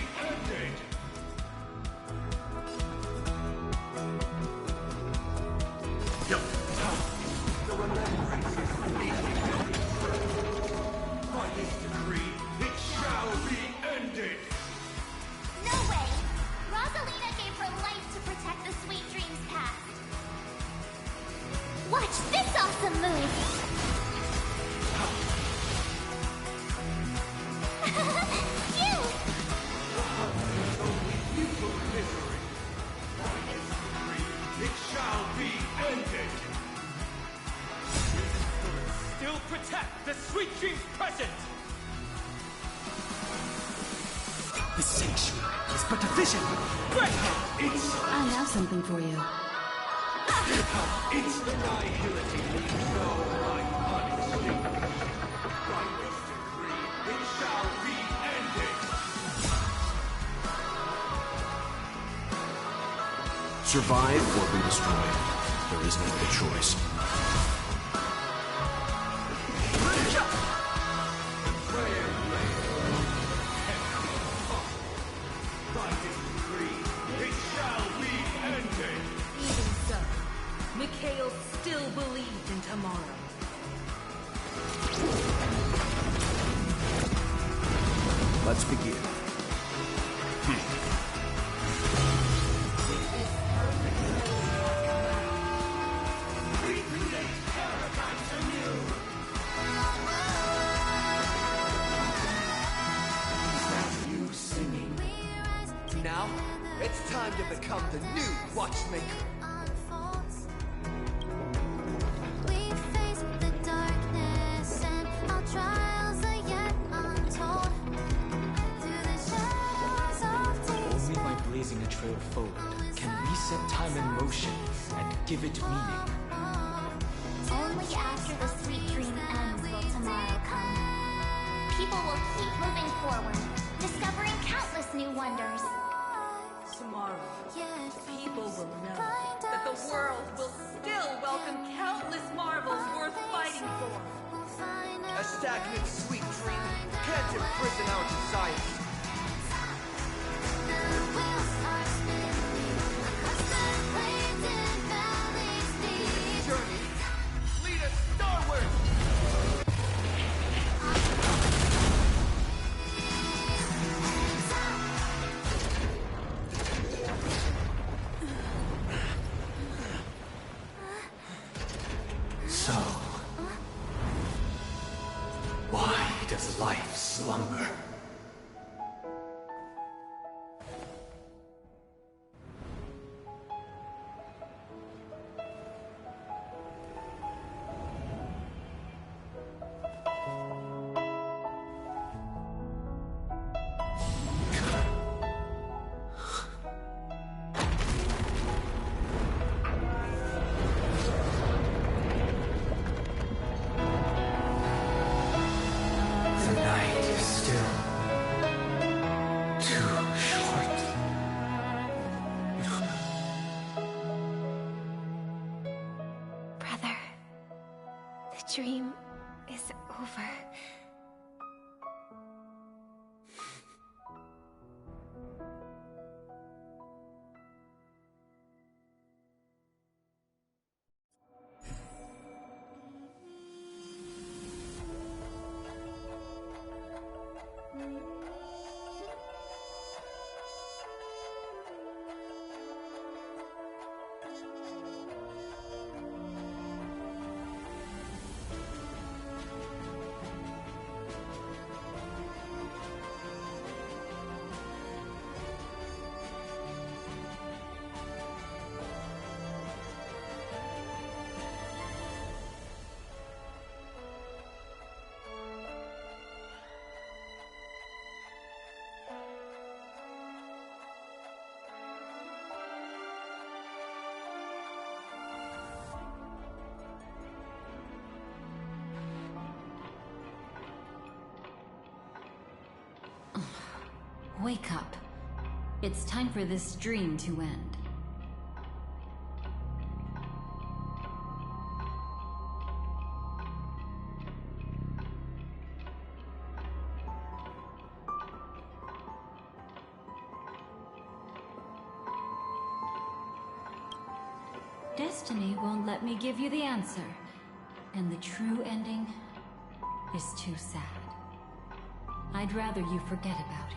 protect the Sweet Dreams present! The sanctuary is but a vision. I have something for you. Its annihility leaves no life unextinguished. By this decree, it shall be ended. Survive or be destroyed. There is no other choice. By this decree, it shall be ended. Even so, Mikhail still believed in tomorrow. Let's begin. Now, it's time to become the new Watchmaker. We face the darkness and our trials are yet untold. Through the shadows of Only by blazing a trail forward can we set time in motion and give it meaning. Only after the sweet dream ends will tomorrow come. People will keep moving forward, discovering countless new wonders. Tomorrow, people will know that the world will still welcome countless marvels worth fighting for. A stagnant sweet dream can't imprison our desires. Journey, lead us starward! So, why does life slumber? The night is still too short. Brother, the dream is over. Wake up. It's time for this dream to end. Destiny won't let me give you the answer. And the true ending is too sad. I'd rather you forget about it.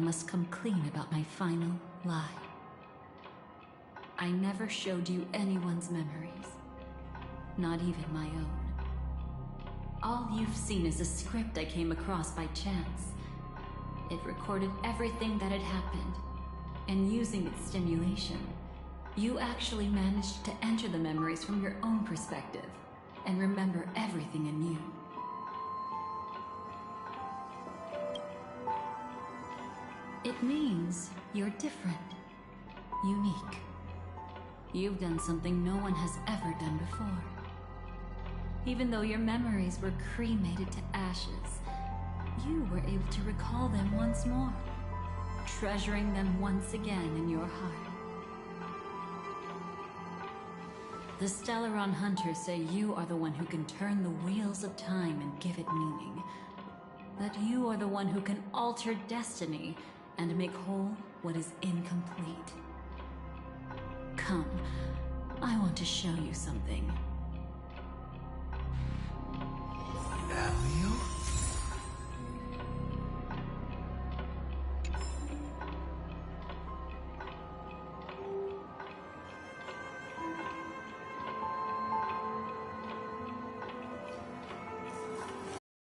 must come clean about my final lie. I never showed you anyone's memories. Not even my own. All you've seen is a script I came across by chance. It recorded everything that had happened, and using its stimulation, you actually managed to enter the memories from your own perspective and remember everything anew. It means you're different, unique. You've done something no one has ever done before. Even though your memories were cremated to ashes, you were able to recall them once more, treasuring them once again in your heart. The Stellaron Hunters say you are the one who can turn the wheels of time and give it meaning. That you are the one who can alter destiny and make whole what is incomplete. Come, I want to show you something.